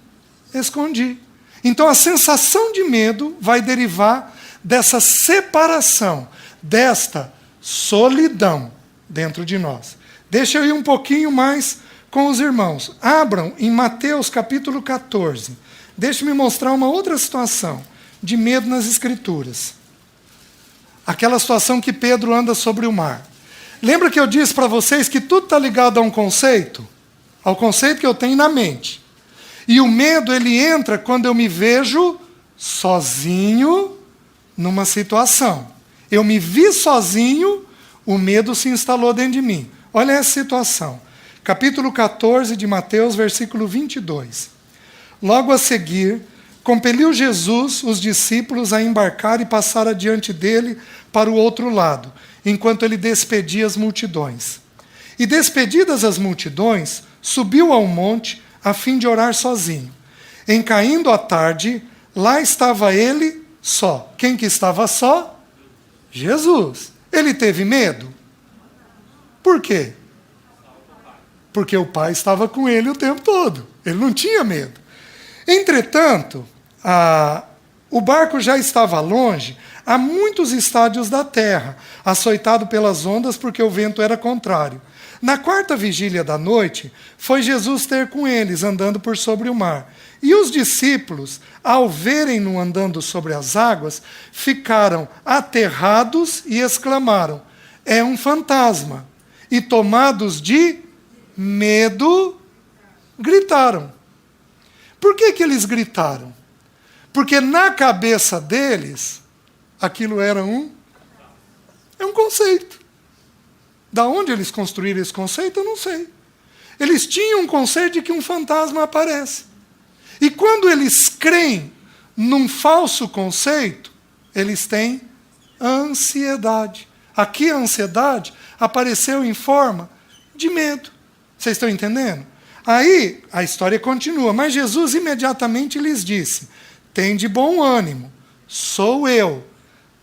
escondi. Então a sensação de medo vai derivar dessa separação, desta solidão dentro de nós. Deixa eu ir um pouquinho mais com os irmãos. Abram em Mateus capítulo 14. Deixa-me mostrar uma outra situação de medo nas Escrituras. Aquela situação que Pedro anda sobre o mar. Lembra que eu disse para vocês que tudo está ligado a um conceito? Ao conceito que eu tenho na mente. E o medo, ele entra quando eu me vejo sozinho numa situação. Eu me vi sozinho, o medo se instalou dentro de mim. Olha essa situação. Capítulo 14 de Mateus, versículo 22. Logo a seguir, compeliu Jesus os discípulos a embarcar e passar adiante dele para o outro lado, enquanto ele despedia as multidões. E despedidas as multidões, subiu ao monte a fim de orar sozinho. Em caindo a tarde, lá estava ele só. Quem que estava só? Jesus. Ele teve medo? Por quê? Porque o Pai estava com ele o tempo todo. Ele não tinha medo. Entretanto, o barco já estava longe, a muitos estádios da terra, açoitado pelas ondas porque o vento era contrário. Na quarta vigília da noite, foi Jesus ter com eles, andando por sobre o mar. E os discípulos, ao verem-no andando sobre as águas, ficaram aterrados e exclamaram: é um fantasma. E tomados de medo, gritaram. Por que eles gritaram? Porque na cabeça deles, aquilo era um conceito. Da onde eles construíram esse conceito, eu não sei. Eles tinham um conceito de que um fantasma aparece. E quando eles creem num falso conceito, eles têm ansiedade. Aqui a ansiedade apareceu em forma de medo. Vocês estão entendendo? Aí a história continua, mas Jesus imediatamente lhes disse: tende bom ânimo, sou eu,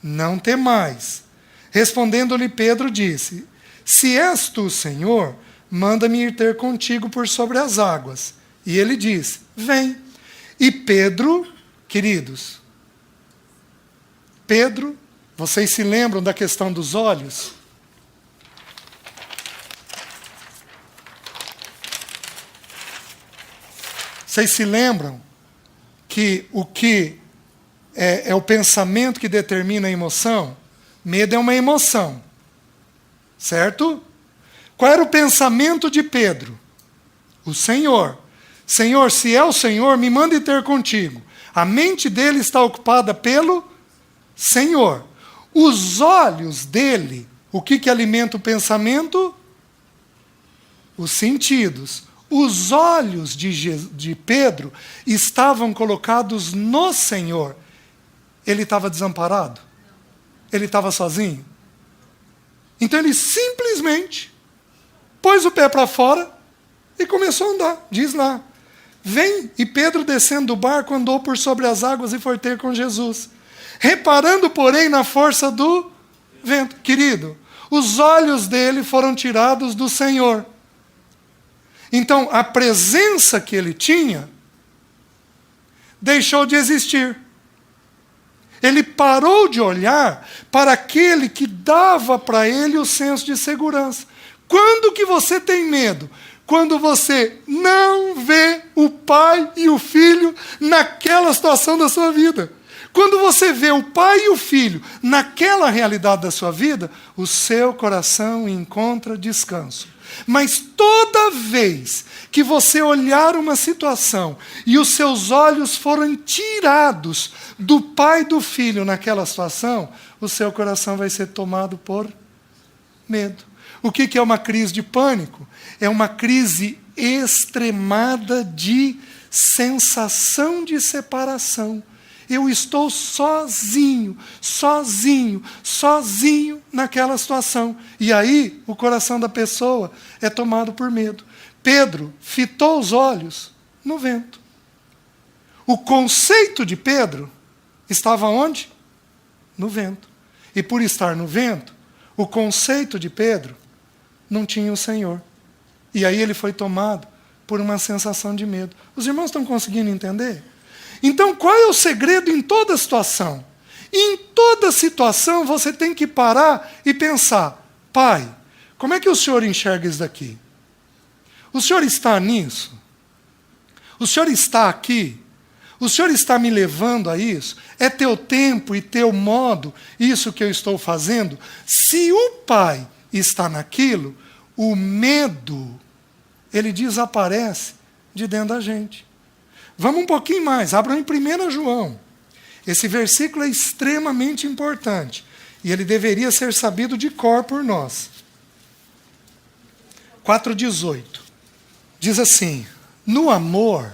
não temais. Respondendo-lhe Pedro disse: se és tu, Senhor, manda-me ir ter contigo por sobre as águas. E ele disse: vem. E Pedro, queridos, Pedro, vocês se lembram da questão dos olhos? Vocês se lembram que o que é o pensamento que determina a emoção? Medo é uma emoção, certo? Qual era o pensamento de Pedro? O Senhor. Senhor, se é o Senhor, me manda ir ter contigo. A mente dele está ocupada pelo Senhor. Os olhos dele, o que alimenta o pensamento? Os sentidos. Os olhos de Pedro estavam colocados no Senhor. Ele estava desamparado? Ele estava sozinho? Então ele simplesmente pôs o pé para fora e começou a andar. Diz lá: vem. E Pedro, descendo do barco, andou por sobre as águas e foi ter com Jesus. Reparando, porém, na força do vento. Querido, os olhos dele foram tirados do Senhor. Então, a presença que ele tinha deixou de existir. Ele parou de olhar para aquele que dava para ele o senso de segurança. Quando que você tem medo? Quando você não vê o pai e o filho naquela situação da sua vida. Quando você vê o pai e o filho naquela realidade da sua vida, o seu coração encontra descanso. Mas toda vez que você olhar uma situação e os seus olhos forem tirados do pai e do filho naquela situação, o seu coração vai ser tomado por medo. O que é uma crise de pânico? É uma crise extremada de sensação de separação. Eu estou sozinho, sozinho, sozinho naquela situação. E aí o coração da pessoa é tomado por medo. Pedro fitou os olhos no vento. O conceito de Pedro estava onde? No vento. E por estar no vento, o conceito de Pedro não tinha o Senhor. E aí ele foi tomado por uma sensação de medo. Os irmãos estão conseguindo entender? Então, qual é o segredo em toda situação? Em toda situação, você tem que parar e pensar: Pai, como é que o Senhor enxerga isso daqui? O Senhor está nisso? O Senhor está aqui? O Senhor está me levando a isso? É teu tempo e teu modo isso que eu estou fazendo? Se o Pai está naquilo, o medo, ele desaparece de dentro da gente. Vamos um pouquinho mais, abram em 1 João. Esse versículo é extremamente importante e ele deveria ser sabido de cor por nós. 4,18. Diz assim: no amor,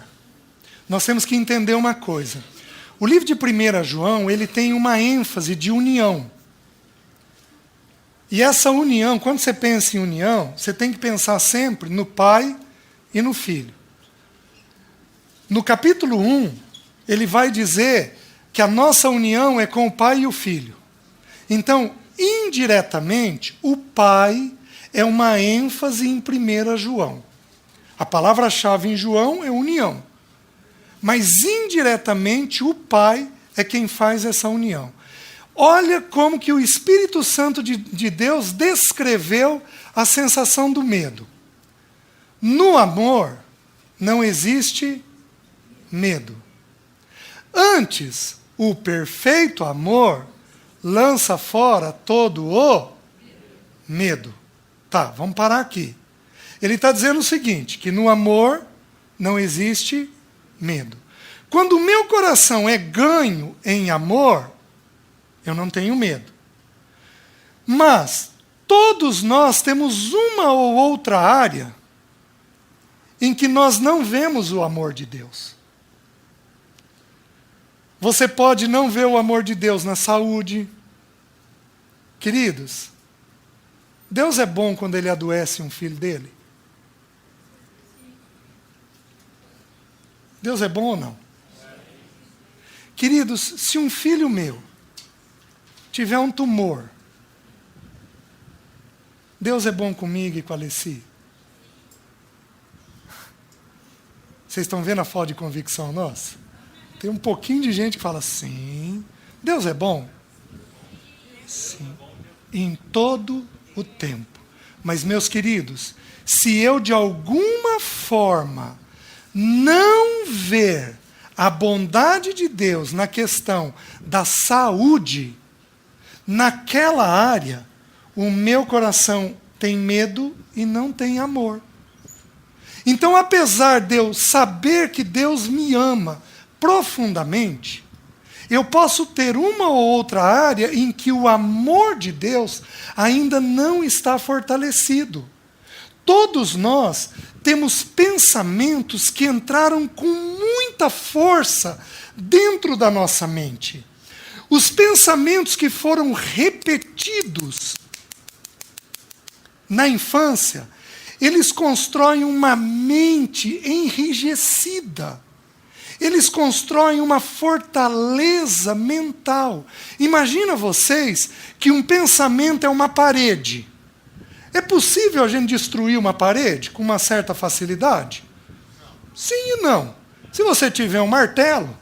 nós temos que entender uma coisa. O livro de 1 João, ele tem uma ênfase de união. E essa união, quando você pensa em união, você tem que pensar sempre no Pai e no Filho. No capítulo 1, ele vai dizer que a nossa união é com o Pai e o Filho. Então, indiretamente, o Pai é uma ênfase em 1 João. A palavra-chave em João é união. Mas, indiretamente, o Pai é quem faz essa união. Olha como que o Espírito Santo de Deus descreveu a sensação do medo. No amor, não existe medo. Antes, o perfeito amor lança fora todo o medo. Tá, vamos parar aqui. Ele está dizendo o seguinte, que no amor não existe medo. Quando o meu coração é ganho em amor, eu não tenho medo. Mas todos nós temos uma ou outra área em que nós não vemos o amor de Deus. Você pode não ver o amor de Deus na saúde. Queridos, Deus é bom quando Ele adoece um filho dele? Deus é bom ou não? Queridos, se um filho meu tiver um tumor, Deus é bom comigo e com a Alessi? Vocês estão vendo a falta de convicção nossa? Tem um pouquinho de gente que fala, sim, Deus é bom? Sim, em todo o tempo. Mas, meus queridos, se eu de alguma forma não ver a bondade de Deus na questão da saúde, naquela área, o meu coração tem medo e não tem amor. Então, apesar de eu saber que Deus me ama profundamente, eu posso ter uma ou outra área em que o amor de Deus ainda não está fortalecido. Todos nós temos pensamentos que entraram com muita força dentro da nossa mente. Os pensamentos que foram repetidos na infância, eles constroem uma mente enrijecida. Eles constroem uma fortaleza mental. Imagina vocês que um pensamento é uma parede. É possível a gente destruir uma parede com uma certa facilidade? Sim e não. Se você tiver um martelo,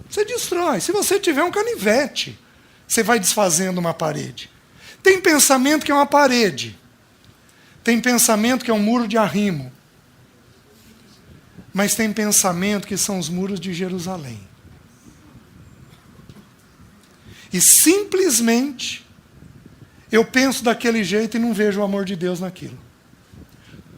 você destrói. Se você tiver um canivete, você vai desfazendo uma parede. Tem pensamento que é uma parede. Tem pensamento que é um muro de arrimo. Mas tem pensamento que são os muros de Jerusalém. E simplesmente eu penso daquele jeito e não vejo o amor de Deus naquilo.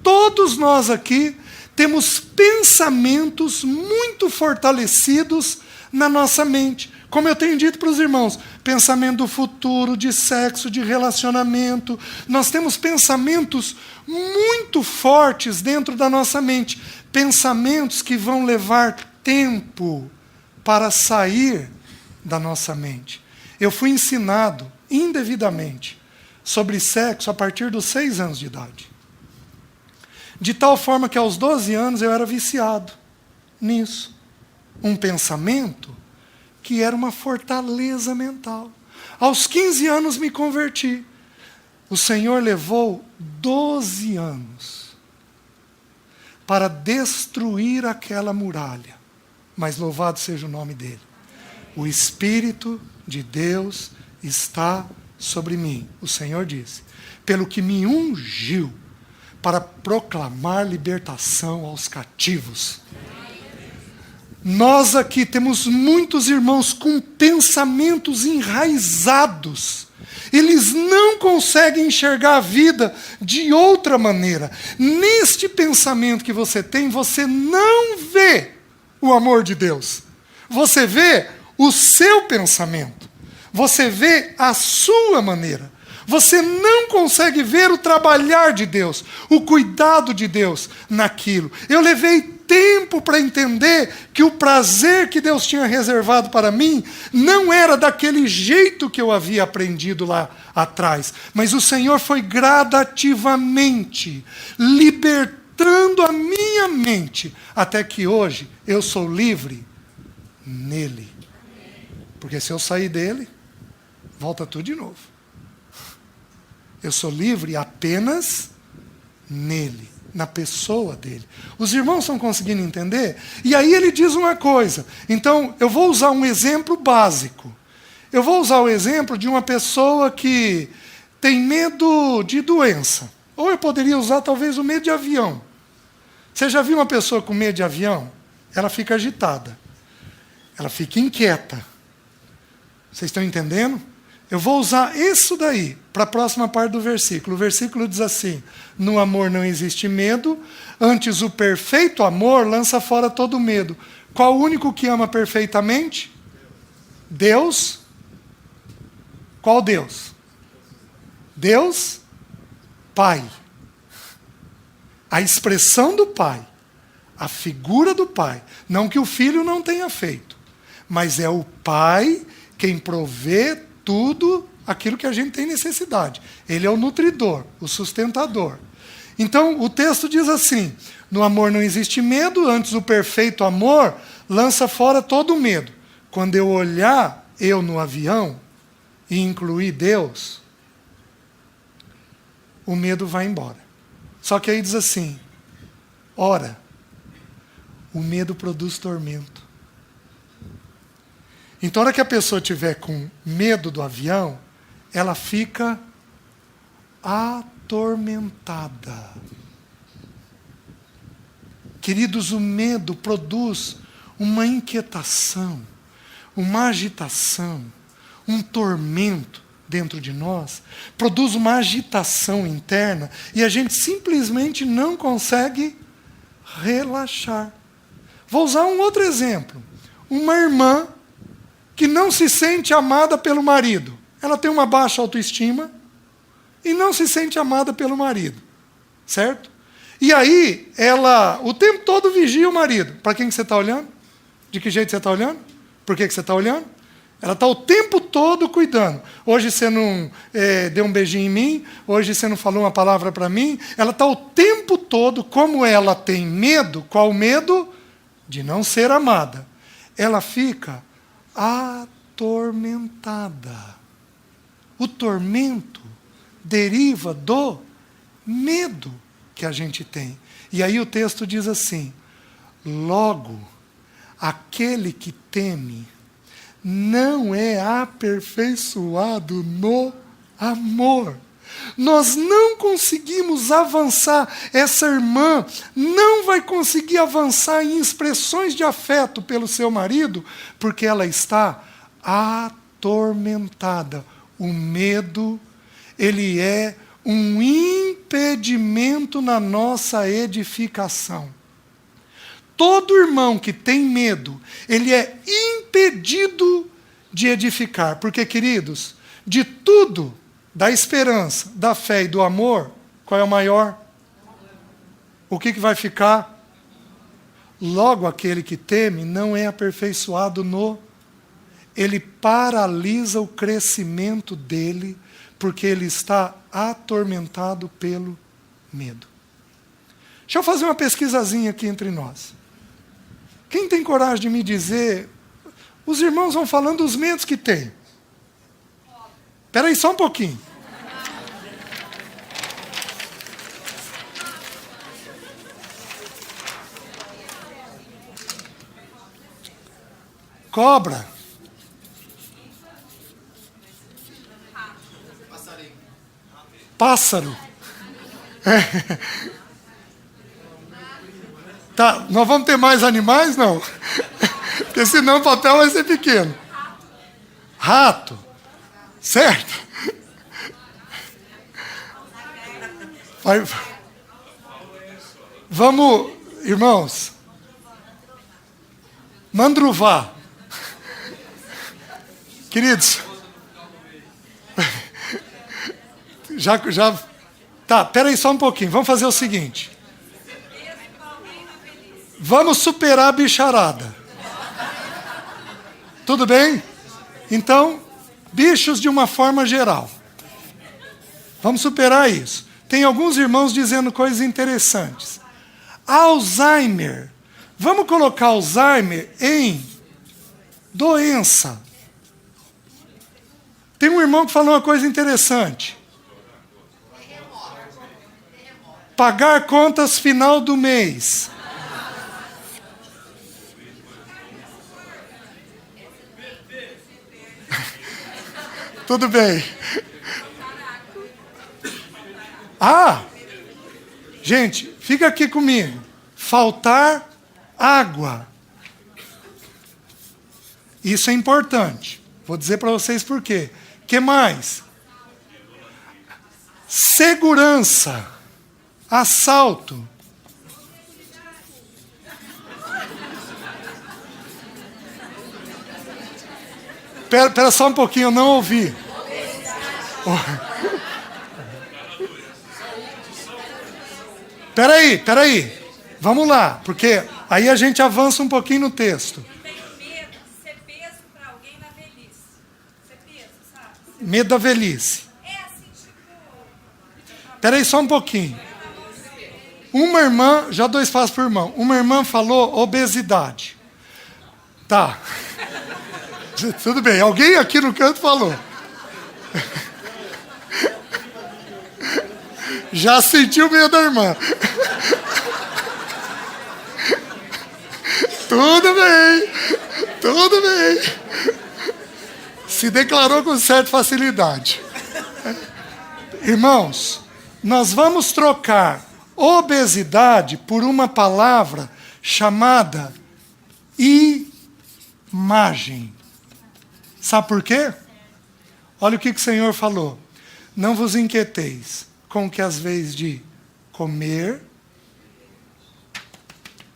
Todos nós aqui temos pensamentos muito fortalecidos na nossa mente. Como eu tenho dito para os irmãos, pensamento do futuro, de sexo, de relacionamento. Nós temos pensamentos muito fortes dentro da nossa mente. Pensamentos que vão levar tempo para sair da nossa mente. Eu fui ensinado indevidamente sobre sexo a partir dos 6 anos de idade. De tal forma que aos 12 anos eu era viciado nisso. Um pensamento que era uma fortaleza mental. Aos 15 anos me converti. O Senhor levou 12 anos para destruir aquela muralha. Mas louvado seja o nome dele. O Espírito de Deus está sobre mim. O Senhor disse, pelo que me ungiu para proclamar libertação aos cativos. Nós aqui temos muitos irmãos com pensamentos enraizados. Eles não conseguem enxergar a vida de outra maneira. Neste pensamento que você tem, você não vê o amor de Deus. Você vê o seu pensamento. Você vê a sua maneira. Você não consegue ver o trabalhar de Deus, o cuidado de Deus naquilo. Eu levei tempo para entender que o prazer que Deus tinha reservado para mim não era daquele jeito que eu havia aprendido lá atrás. Mas o Senhor foi gradativamente libertando a minha mente, até que hoje eu sou livre nele. Porque se eu sair dele, volta tudo de novo. Eu sou livre apenas nele, na pessoa dele. Os irmãos estão conseguindo entender? E aí ele diz uma coisa. Então, eu vou usar um exemplo básico. Eu vou usar o exemplo de uma pessoa que tem medo de doença. Ou eu poderia usar talvez o medo de avião. Você já viu uma pessoa com medo de avião? Ela fica agitada. Ela fica inquieta. Vocês estão entendendo? Eu vou usar isso daí para a próxima parte do versículo. O versículo diz assim, no amor não existe medo, antes o perfeito amor lança fora todo medo. Qual o único que ama perfeitamente? Deus. Qual Deus? Deus Pai. A expressão do Pai, a figura do Pai. Não que o Filho não tenha feito, mas é o Pai quem provê tudo aquilo que a gente tem necessidade. Ele é o nutridor, o sustentador. Então, o texto diz assim: no amor não existe medo, antes o perfeito amor lança fora todo o medo. Quando eu olhar eu no avião e incluir Deus, o medo vai embora. Só que aí diz assim: ora, o medo produz tormento. Então, a hora que a pessoa tiver com medo do avião, ela fica atormentada. Queridos, o medo produz uma inquietação, uma agitação, um tormento dentro de nós, produz uma agitação interna e a gente simplesmente não consegue relaxar. Vou usar um outro exemplo. Uma irmã que não se sente amada pelo marido. Ela tem uma baixa autoestima e não se sente amada pelo marido. Certo? E aí, ela o tempo todo vigia o marido. Para quem que você está olhando? De que jeito você está olhando? Por que você está olhando? Ela está o tempo todo cuidando. Hoje você não deu um beijinho em mim, hoje você não falou uma palavra para mim. Ela está o tempo todo, como ela tem medo, qual medo? De não ser amada. Ela fica atormentada. O tormento deriva do medo que a gente tem. E aí o texto diz assim: logo, aquele que teme não é aperfeiçoado no amor. Nós não conseguimos avançar. Essa irmã não vai conseguir avançar em expressões de afeto pelo seu marido, porque ela está atormentada. O medo, ele é um impedimento na nossa edificação. Todo irmão que tem medo, ele é impedido de edificar. Porque, queridos, de tudo, da esperança, da fé e do amor, qual é o maior? O que vai ficar? Logo, aquele que teme não é aperfeiçoado no... Ele paralisa o crescimento dele, porque ele está atormentado pelo medo. Deixa eu fazer uma pesquisazinha aqui entre nós. Quem tem coragem de me dizer... Os irmãos vão falando os medos que tem. Espera aí só um pouquinho. Cobra. Pássaro. Tá, nós vamos ter mais animais? Não. Porque senão o papel vai ser pequeno. Rato. Certo? Vamos, irmãos. Mandruvá. Queridos. Já. Tá, peraí só um pouquinho. Vamos fazer o seguinte. Vamos superar a bicharada. Tudo bem? Então, bichos de uma forma geral. Vamos superar isso. Tem alguns irmãos dizendo coisas interessantes. Alzheimer. Vamos colocar Alzheimer em doença. Tem um irmão que falou uma coisa interessante. Pagar contas final do mês. Tudo bem. Gente, fica aqui comigo. Faltar água. Isso é importante. Vou dizer para vocês por quê. O que mais? Segurança. Assalto. Pera só um pouquinho, eu não ouvi. Peraí. Vamos lá, porque aí a gente avança um pouquinho no texto. Tem medo de ser pego Medo da velhice. Espera aí só um pouquinho. Uma irmã, já 2 passos por irmão. Uma irmã falou obesidade. Tá. Tudo bem, alguém aqui no canto falou. Já sentiu medo da irmã. Tudo bem, tudo bem. Se declarou com certa facilidade. Irmãos, nós vamos trocar obesidade por uma palavra chamada imagem. Sabe por quê? Olha o que o Senhor falou. Não vos inquieteis com o que às vezes de comer,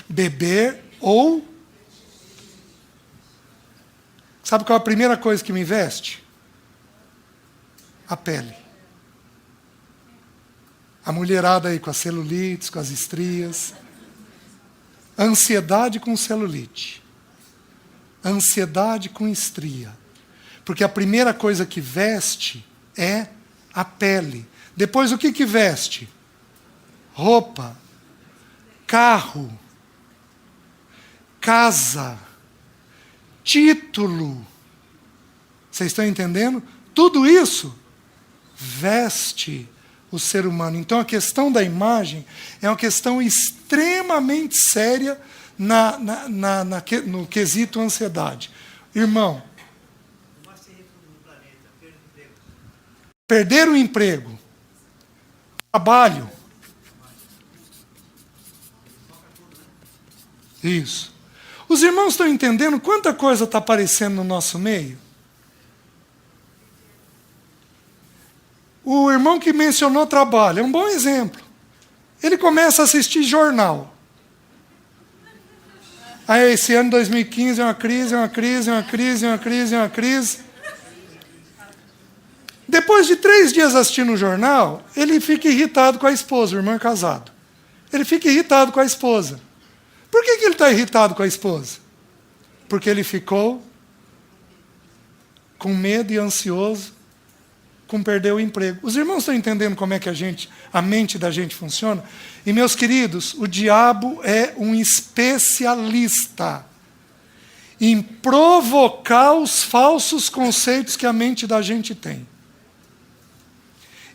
beber ou... Sabe qual é a primeira coisa que me veste? A pele. A mulherada aí com as celulites, com as estrias. Ansiedade com celulite. Ansiedade com estria. Porque a primeira coisa que veste é a pele. Depois o que veste? Roupa, carro, casa, título. Vocês estão entendendo? Tudo isso veste o ser humano. Então a questão da imagem é uma questão extremamente séria no quesito ansiedade. Irmão, perder o emprego, trabalho. Isso. Os irmãos estão entendendo quanta coisa está aparecendo no nosso meio? O irmão que mencionou trabalho é um bom exemplo. Ele começa a assistir jornal. Aí esse ano 2015 é uma crise, é uma crise, é uma crise, é uma crise, é uma crise. Depois de 3 dias assistindo o jornal, ele fica irritado com a esposa, o irmão é casado. Ele fica irritado com a esposa. Por que ele está irritado com a esposa? Porque ele ficou com medo e ansioso com perder o emprego. Os irmãos estão entendendo como é que a mente da gente funciona? E, meus queridos, o diabo é um especialista em provocar os falsos conceitos que a mente da gente tem.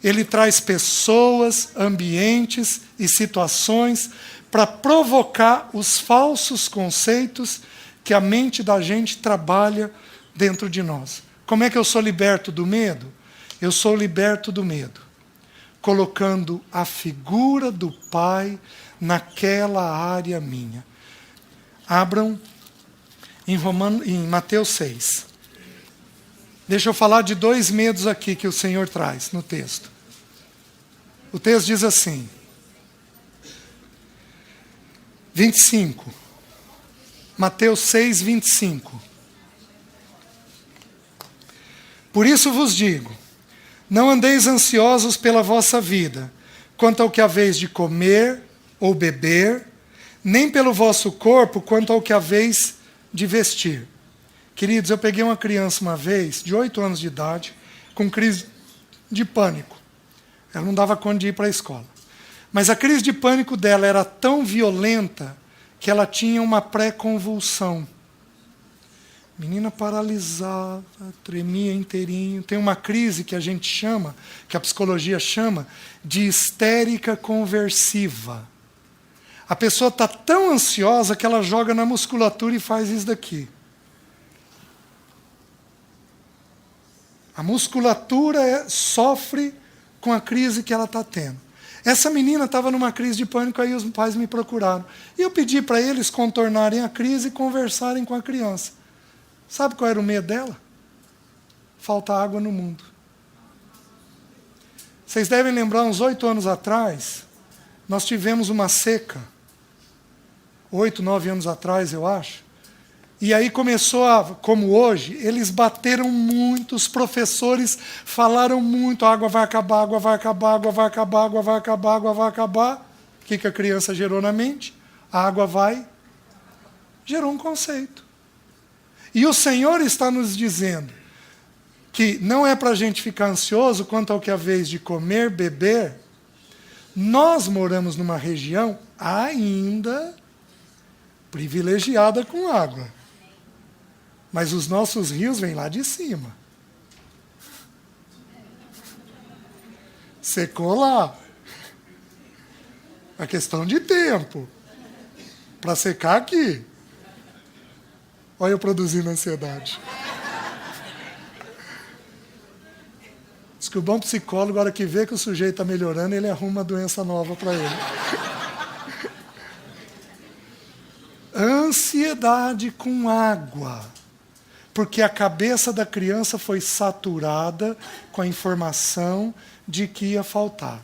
Ele traz pessoas, ambientes e situações para provocar os falsos conceitos que a mente da gente trabalha dentro de nós. Como é que eu sou liberto do medo? Eu sou liberto do medo, colocando a figura do Pai naquela área minha. Abram em Mateus 6. Deixa eu falar de 2 medos aqui que o Senhor traz no texto. O texto diz assim, 25. Mateus 6, 25. Por isso vos digo, não andeis ansiosos pela vossa vida, quanto ao que haveis de comer ou beber, nem pelo vosso corpo, quanto ao que haveis de vestir. Queridos, eu peguei uma criança uma vez, de 8 anos de idade, com crise de pânico. Ela não dava conta de ir para a escola. Mas a crise de pânico dela era tão violenta que ela tinha uma pré-convulsão. Menina paralisada, tremia inteirinho. Tem uma crise que a gente chama, que a psicologia chama, de histérica conversiva. A pessoa está tão ansiosa que ela joga na musculatura e faz isso daqui. A musculatura sofre com a crise que ela está tendo. Essa menina estava numa crise de pânico, aí os pais me procuraram. E eu pedi para eles contornarem a crise e conversarem com a criança. Sabe qual era o medo dela? Falta água no mundo. Vocês devem lembrar, uns 8 anos atrás, nós tivemos uma seca. 8, 9 anos atrás, eu acho. E aí começou como hoje, eles bateram muito, os professores falaram muito, a água vai acabar, água vai acabar, água vai acabar, água vai acabar, água vai acabar. O que a criança gerou na mente? A água vai. Gerou um conceito. E o Senhor está nos dizendo, que não é para a gente ficar ansioso quanto ao que é a vez de comer, beber, nós moramos numa região ainda privilegiada com água. Mas os nossos rios vêm lá de cima. Secou lá. É questão de tempo para secar aqui. Olha eu produzindo ansiedade. Diz que o bom psicólogo, a hora que vê que o sujeito está melhorando, ele arruma uma doença nova para ele. Ansiedade com água. Porque a cabeça da criança foi saturada com a informação de que ia faltar.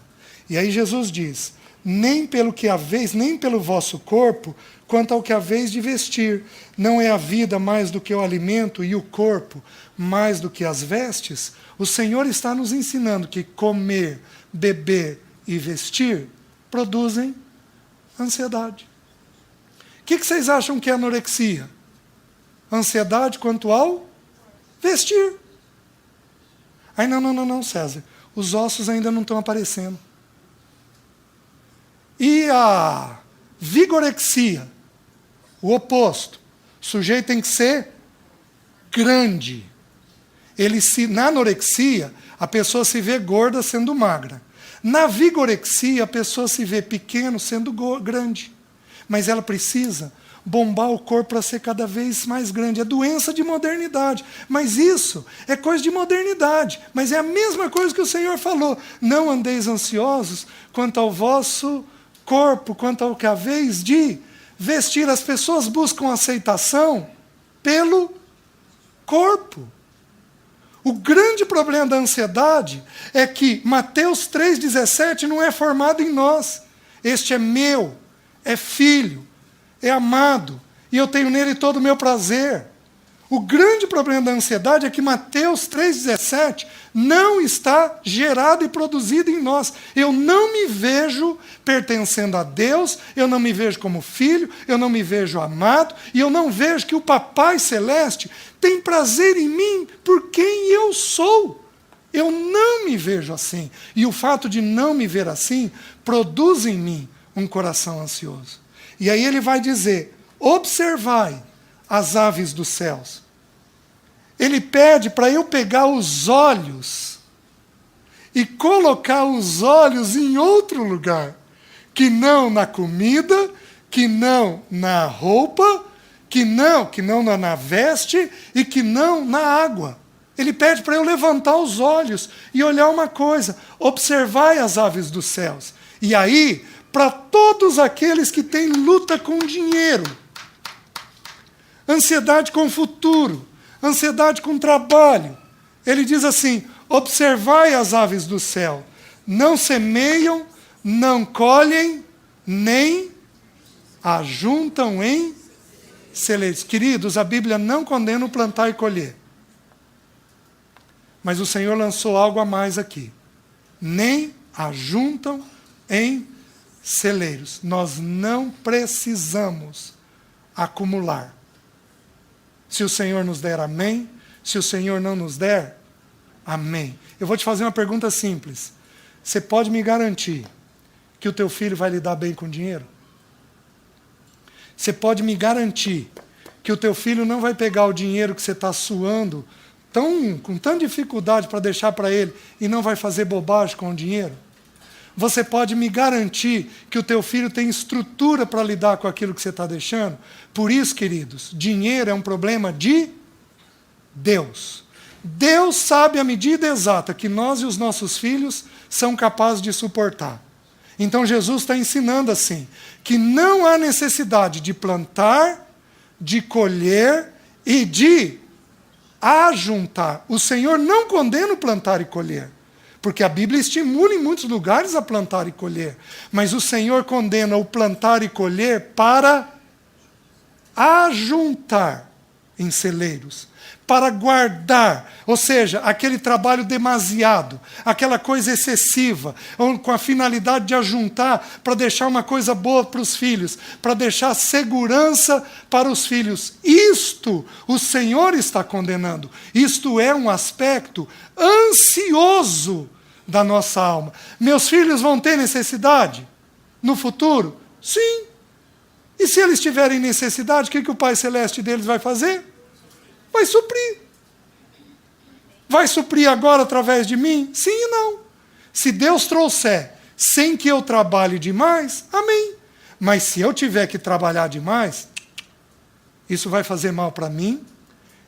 E aí Jesus diz, nem pelo que haveis, nem pelo vosso corpo, quanto ao que haveis de vestir. Não é a vida mais do que o alimento e o corpo mais do que as vestes? O Senhor está nos ensinando que comer, beber e vestir produzem ansiedade. O que vocês acham que é anorexia? Ansiedade quanto ao vestir. Aí não, César. Os ossos ainda não estão aparecendo. E a vigorexia? O oposto. O sujeito tem que ser grande. Na anorexia, a pessoa se vê gorda sendo magra. Na vigorexia, a pessoa se vê pequeno sendo grande. Mas ela precisa bombar o corpo para ser cada vez mais grande. É doença de modernidade. Mas isso é coisa de modernidade. Mas é a mesma coisa que o Senhor falou. Não andeis ansiosos quanto ao vosso corpo, quanto ao que haveis de vestir. As pessoas buscam aceitação pelo corpo. O grande problema da ansiedade é que Mateus 3,17 não é formado em nós. Este é meu, é filho, é amado, e eu tenho nele todo o meu prazer. O grande problema da ansiedade é que Mateus 3,17 não está gerado e produzido em nós. Eu não me vejo pertencendo a Deus, eu não me vejo como filho, eu não me vejo amado, e eu não vejo que o Papai Celeste tem prazer em mim por quem eu sou. Eu não me vejo assim. E o fato de não me ver assim produz em mim um coração ansioso. E aí ele vai dizer, observai as aves dos céus. Ele pede para eu pegar os olhos e colocar os olhos em outro lugar, que não na comida, que não na roupa, que não na veste e que não na água. Ele pede para eu levantar os olhos e olhar uma coisa, observai as aves dos céus. E aí, para todos aqueles que têm luta com dinheiro, ansiedade com o futuro, ansiedade com o trabalho, ele diz assim, observai as aves do céu, não semeiam, não colhem, nem ajuntam em celeiros. Queridos, a Bíblia não condena o plantar e colher. Mas o Senhor lançou algo a mais aqui. Nem ajuntam em celeiros. Nós não precisamos acumular. Se o Senhor nos der, amém. Se o Senhor não nos der, amém. Eu vou te fazer uma pergunta simples. Você pode me garantir que o teu filho vai lidar bem com dinheiro? Você pode me garantir que o teu filho não vai pegar o dinheiro que você está suando com tanta dificuldade para deixar para ele e não vai fazer bobagem com o dinheiro? Você pode me garantir que o teu filho tem estrutura para lidar com aquilo que você está deixando? Por isso, queridos, dinheiro é um problema de Deus. Deus sabe a medida exata que nós e os nossos filhos são capazes de suportar. Então Jesus está ensinando assim, que não há necessidade de plantar, de colher e de ajuntar. O Senhor não condena o plantar e colher, porque a Bíblia estimula em muitos lugares a plantar e colher. Mas o Senhor condena o plantar e colher para ajuntar. em celeiros, para guardar, ou seja, aquele trabalho demasiado, aquela coisa excessiva, com a finalidade de ajuntar para deixar uma coisa boa para os filhos, para deixar segurança para os filhos. Isto o Senhor está condenando. Isto é um aspecto ansioso da nossa alma. Meus filhos vão ter necessidade no futuro? Sim. E se eles tiverem necessidade, o que o Pai Celeste deles vai fazer? Vai suprir. Vai suprir agora através de mim? Sim e não. Se Deus trouxer sem que eu trabalhe demais, amém. Mas se eu tiver que trabalhar demais, isso vai fazer mal para mim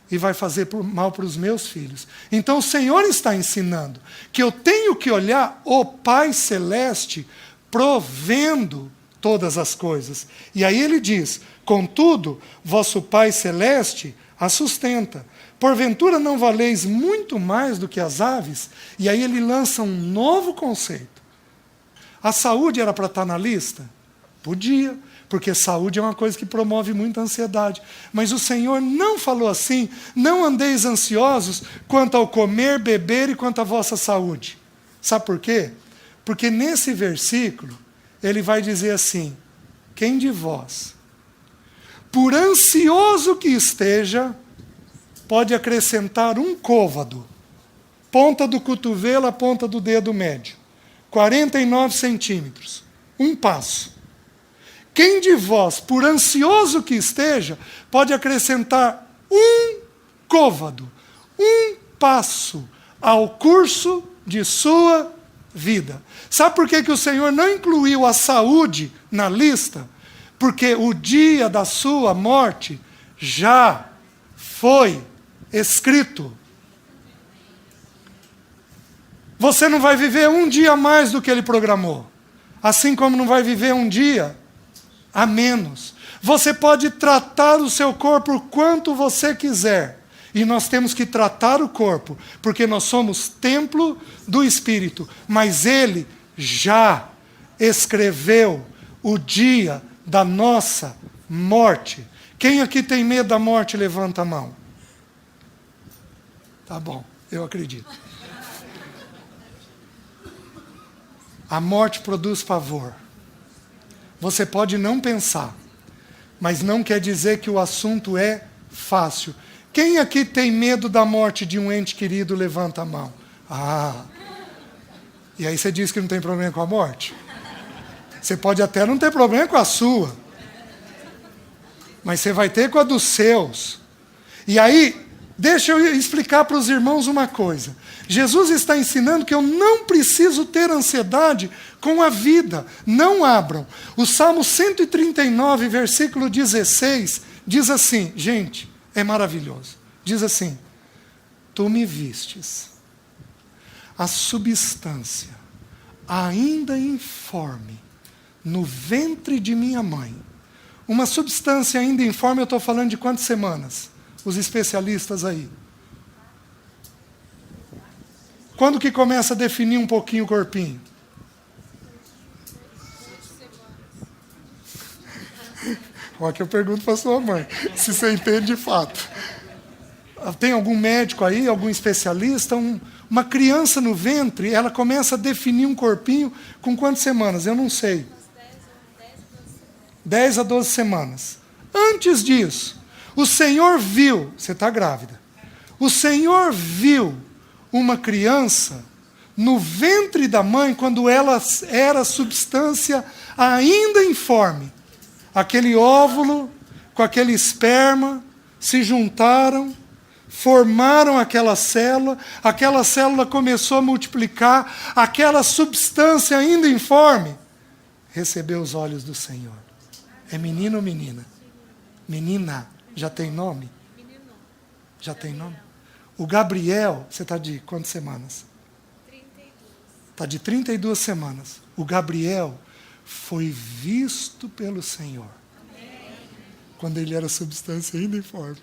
e vai fazer mal para os meus filhos. Então o Senhor está ensinando que eu tenho que olhar o Pai Celeste provendo todas as coisas. E aí ele diz: contudo, vosso Pai Celeste a sustenta. Porventura não valeis muito mais do que as aves? E aí ele lança um novo conceito. A saúde era para estar na lista? Podia, porque saúde é uma coisa que promove muita ansiedade. Mas o Senhor não falou assim: não andeis ansiosos quanto ao comer, beber e quanto à vossa saúde. Sabe por quê? Porque nesse versículo ele vai dizer assim: quem de vós, por ansioso que esteja, pode acrescentar um côvado, ponta do cotovelo à ponta do dedo médio, 49 centímetros, um passo. Quem de vós, por ansioso que esteja, pode acrescentar um côvado, um passo ao curso de sua vida? Sabe por que o Senhor não incluiu a saúde na lista? Porque o dia da sua morte já foi escrito. Você não vai viver um dia a mais do que Ele programou, assim como não vai viver um dia a menos. Você pode tratar o seu corpo o quanto você quiser, e nós temos que tratar o corpo, porque nós somos templo do Espírito, mas Ele já escreveu o dia da nossa morte. Quem aqui tem medo da morte, levanta a mão. Tá bom, eu acredito. A morte produz pavor. Você pode não pensar, mas não quer dizer que o assunto é fácil. Quem aqui tem medo da morte de um ente querido, levanta a mão. Ah, e aí você diz que não tem problema com a morte? Você pode até não ter problema com a sua, mas você vai ter com a dos seus. E aí, deixa eu explicar para os irmãos uma coisa. Jesus está ensinando que eu não preciso ter ansiedade com a vida. Não abram. O Salmo 139, versículo 16, diz assim, gente, é maravilhoso. Diz assim: tu me vistes a substância ainda informe no ventre de minha mãe. Uma substância ainda informe, eu estou falando de quantas semanas? Os especialistas aí. Quando que começa a definir um pouquinho o corpinho? Olha que eu pergunto para sua mãe, se você entende de fato. Tem algum médico aí, algum especialista? Uma criança no ventre, ela começa a definir um corpinho com quantas semanas? Eu não sei. 10 a 12 semanas. Antes disso, o Senhor viu, você está grávida, o Senhor viu uma criança no ventre da mãe quando ela era substância ainda informe. Aquele óvulo com aquele esperma se juntaram, formaram aquela célula começou a multiplicar, aquela substância ainda informe recebeu os olhos do Senhor. É menino ou menina? Menina. Já tem nome? Já tem nome? O Gabriel, você está de quantas semanas? 32. Está de 32 semanas. O Gabriel foi visto pelo Senhor. Amém. Quando ele era substância ainda informe.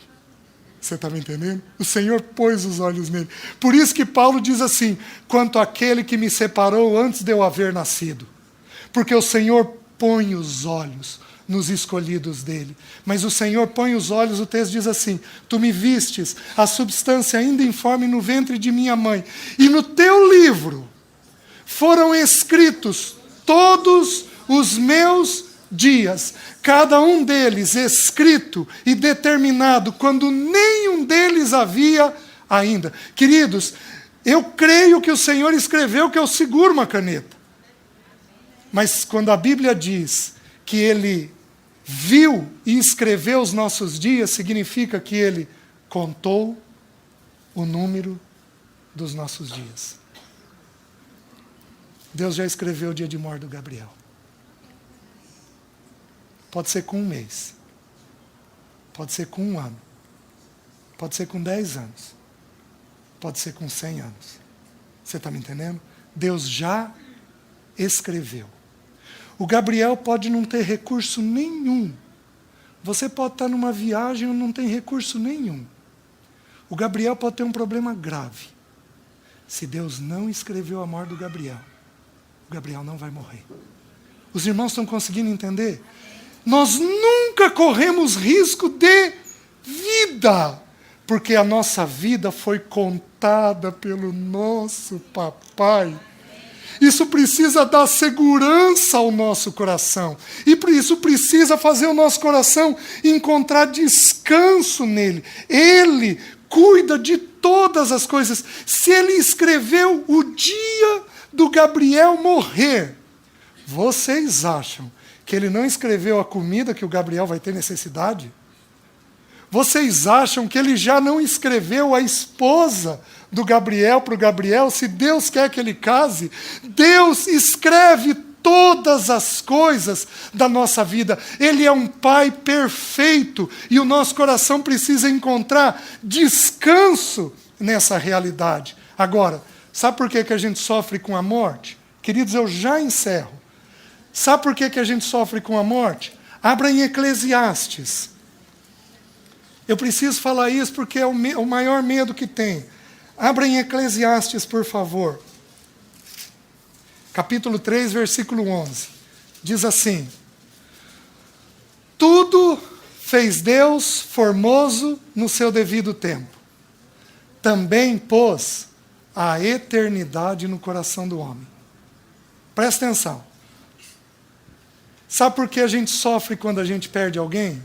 Você está me entendendo? O Senhor pôs os olhos nele. Por isso que Paulo diz assim: quanto àquele que me separou antes de eu haver nascido. Porque o Senhor põe os olhos nos escolhidos dele. Mas o Senhor põe os olhos, o texto diz assim: tu me vistes, a substância ainda informe no ventre de minha mãe, e no teu livro foram escritos todos os meus dias, cada um deles escrito e determinado, quando nenhum deles havia ainda. Queridos, eu creio que o Senhor escreveu, que eu seguro uma caneta. Mas quando a Bíblia diz que Ele viu e escreveu os nossos dias, significa que Ele contou o número dos nossos dias. Deus já escreveu o dia de morte do Gabriel. Pode ser com 1 mês. Pode ser com 1 ano. Pode ser com 10 anos. Pode ser com 100 anos. Você está me entendendo? Deus já escreveu. O Gabriel pode não ter recurso nenhum. Você pode estar numa viagem e não tem recurso nenhum. O Gabriel pode ter um problema grave. Se Deus não escreveu a morte do Gabriel, o Gabriel não vai morrer. Os irmãos estão conseguindo entender? Nós nunca corremos risco de vida, porque a nossa vida foi contada pelo nosso papai. Isso precisa dar segurança ao nosso coração. E por isso precisa fazer o nosso coração encontrar descanso nele. Ele cuida de todas as coisas. Se ele escreveu o dia do Gabriel morrer, vocês acham que ele não escreveu a comida que o Gabriel vai ter necessidade? Vocês acham que ele já não escreveu a esposa do Gabriel para o Gabriel? Se Deus quer que ele case, Deus escreve todas as coisas da nossa vida. Ele é um pai perfeito e o nosso coração precisa encontrar descanso nessa realidade. Agora, sabe por que a gente sofre com a morte? Queridos, eu já encerro. Sabe por que a gente sofre com a morte? Abra em Eclesiastes. Eu preciso falar isso porque é o maior medo que tem. Abra em Eclesiastes, por favor. Capítulo 3, versículo 11. Diz assim: tudo fez Deus formoso no seu devido tempo. Também pôs a eternidade no coração do homem. Presta atenção. Sabe por que a gente sofre quando a gente perde alguém?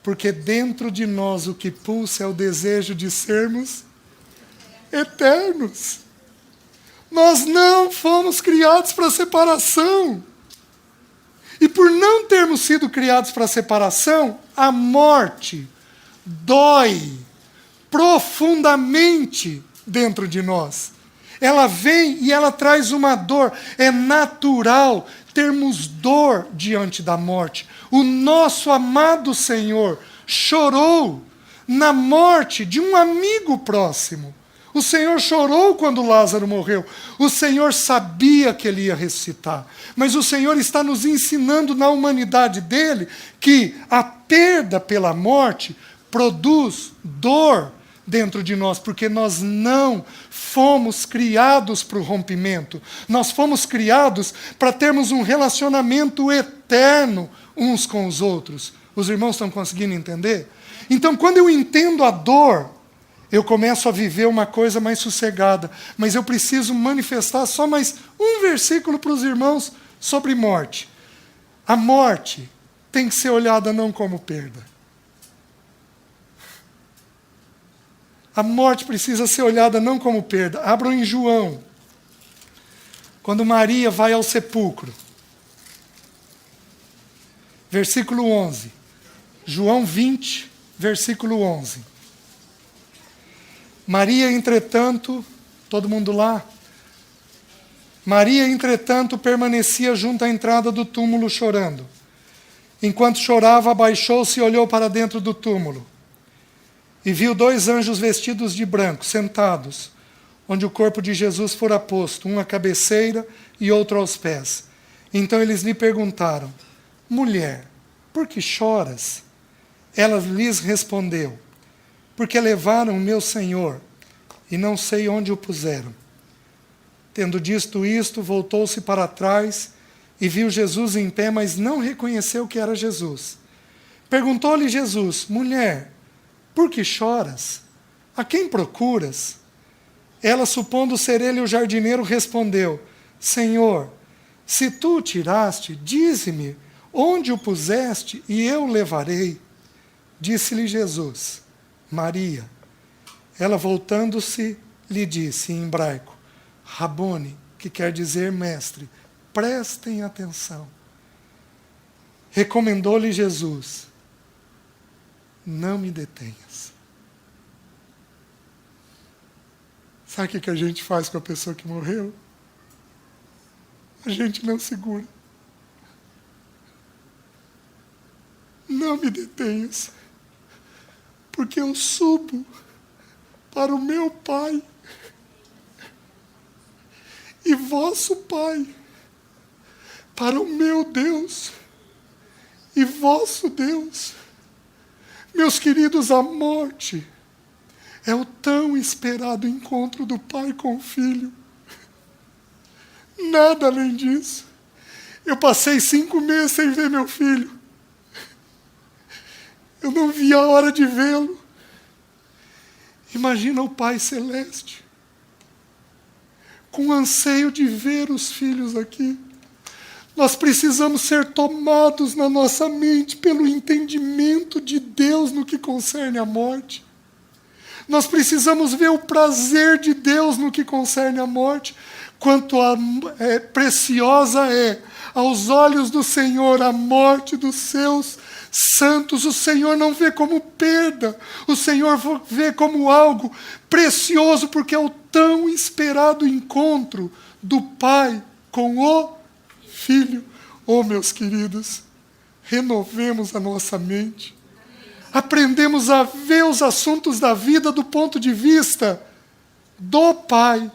Porque dentro de nós o que pulsa é o desejo de sermos eternos. Nós não fomos criados para separação. E por não termos sido criados para separação, a morte dói profundamente dentro de nós. Ela vem e ela traz uma dor. É natural termos dor diante da morte. O nosso amado Senhor chorou na morte de um amigo próximo. O Senhor chorou quando Lázaro morreu. O Senhor sabia que ele ia ressuscitar. Mas o Senhor está nos ensinando na humanidade dele que a perda pela morte produz dor dentro de nós, porque nós não fomos criados para o rompimento. Nós fomos criados para termos um relacionamento eterno uns com os outros. Os irmãos estão conseguindo entender? Então, quando eu entendo a dor, eu começo a viver uma coisa mais sossegada. Mas eu preciso manifestar só mais um versículo para os irmãos sobre morte. A morte tem que ser olhada não como perda. A morte precisa ser olhada não como perda. Abram em João. Quando Maria vai ao sepulcro. Versículo 11. João 20, versículo 11. Maria, entretanto, todo mundo lá? Maria, entretanto, permanecia junto à entrada do túmulo chorando. Enquanto chorava, abaixou-se e olhou para dentro do túmulo. E viu 2 anjos vestidos de branco, sentados, onde o corpo de Jesus fora posto, um à cabeceira e outro aos pés. Então eles lhe perguntaram: mulher, por que choras? Ela lhes respondeu: porque levaram o meu Senhor, e não sei onde o puseram. Tendo dito isto, voltou-se para trás e viu Jesus em pé, mas não reconheceu que era Jesus. Perguntou-lhe Jesus: mulher, por que choras? A quem procuras? Ela, supondo ser ele o jardineiro, respondeu: Senhor, se tu o tiraste, dize-me onde o puseste, e eu o levarei. Disse-lhe Jesus: Maria. Ela, voltando-se, lhe disse em hebraico: Rabone, que quer dizer mestre. Prestem atenção. Recomendou-lhe Jesus: não me detenhas. Sabe o que a gente faz com a pessoa que morreu? A gente não segura. Não me detenhas, porque eu subo para o meu Pai e vosso Pai, para o meu Deus e vosso Deus. Meus queridos, a morte é o tão esperado encontro do pai com o filho. Nada além disso. Eu passei 5 meses sem ver meu filho. Eu não vi a hora de vê-lo. Imagina o Pai Celeste, com anseio de ver os filhos aqui. Nós precisamos ser tomados na nossa mente pelo entendimento de Deus no que concerne a morte. Nós precisamos ver o prazer de Deus no que concerne a morte. Quanto preciosa é aos olhos do Senhor a morte dos seus santos. O Senhor não vê como perda, o Senhor vê como algo precioso, porque é o tão esperado encontro do Pai com o Filho. Oh, meus queridos, renovemos a nossa mente. Aprendemos a ver os assuntos da vida do ponto de vista do Pai,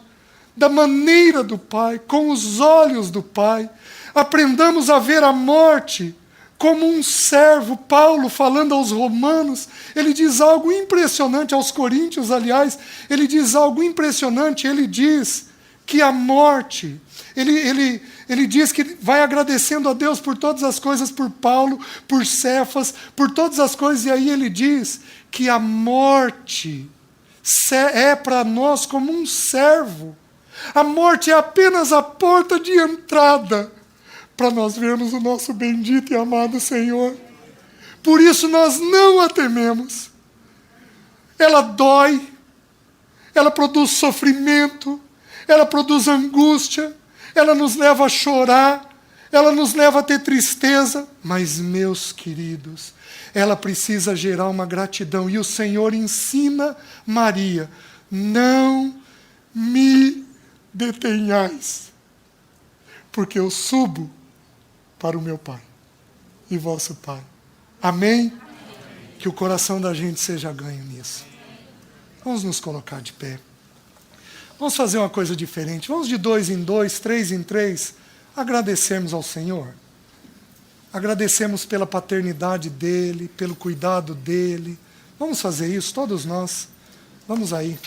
da maneira do Pai, com os olhos do Pai. Aprendamos a ver a morte como um servo. Paulo, falando aos romanos, ele diz algo impressionante, aos coríntios, aliás, ele diz algo impressionante. Ele diz que a morte, ele diz que vai agradecendo a Deus por todas as coisas, por Paulo, por Cefas, por todas as coisas, e aí ele diz que a morte é para nós como um servo. A morte é apenas a porta de entrada para nós vermos o nosso bendito e amado Senhor. Por isso nós não a tememos. Ela dói, ela produz sofrimento, ela produz angústia, ela nos leva a chorar, ela nos leva a ter tristeza, mas, meus queridos, ela precisa gerar uma gratidão. E o Senhor ensina Maria: não me detenhais, porque eu subo para o meu Pai e vosso Pai. Amém? Amém. Que o coração da gente seja ganho nisso. Vamos nos colocar de pé. Vamos fazer uma coisa diferente. Vamos de 2 em 2, 3 em 3, agradecermos ao Senhor. Agradecemos pela paternidade dEle, pelo cuidado dEle. Vamos fazer isso, todos nós. Vamos aí.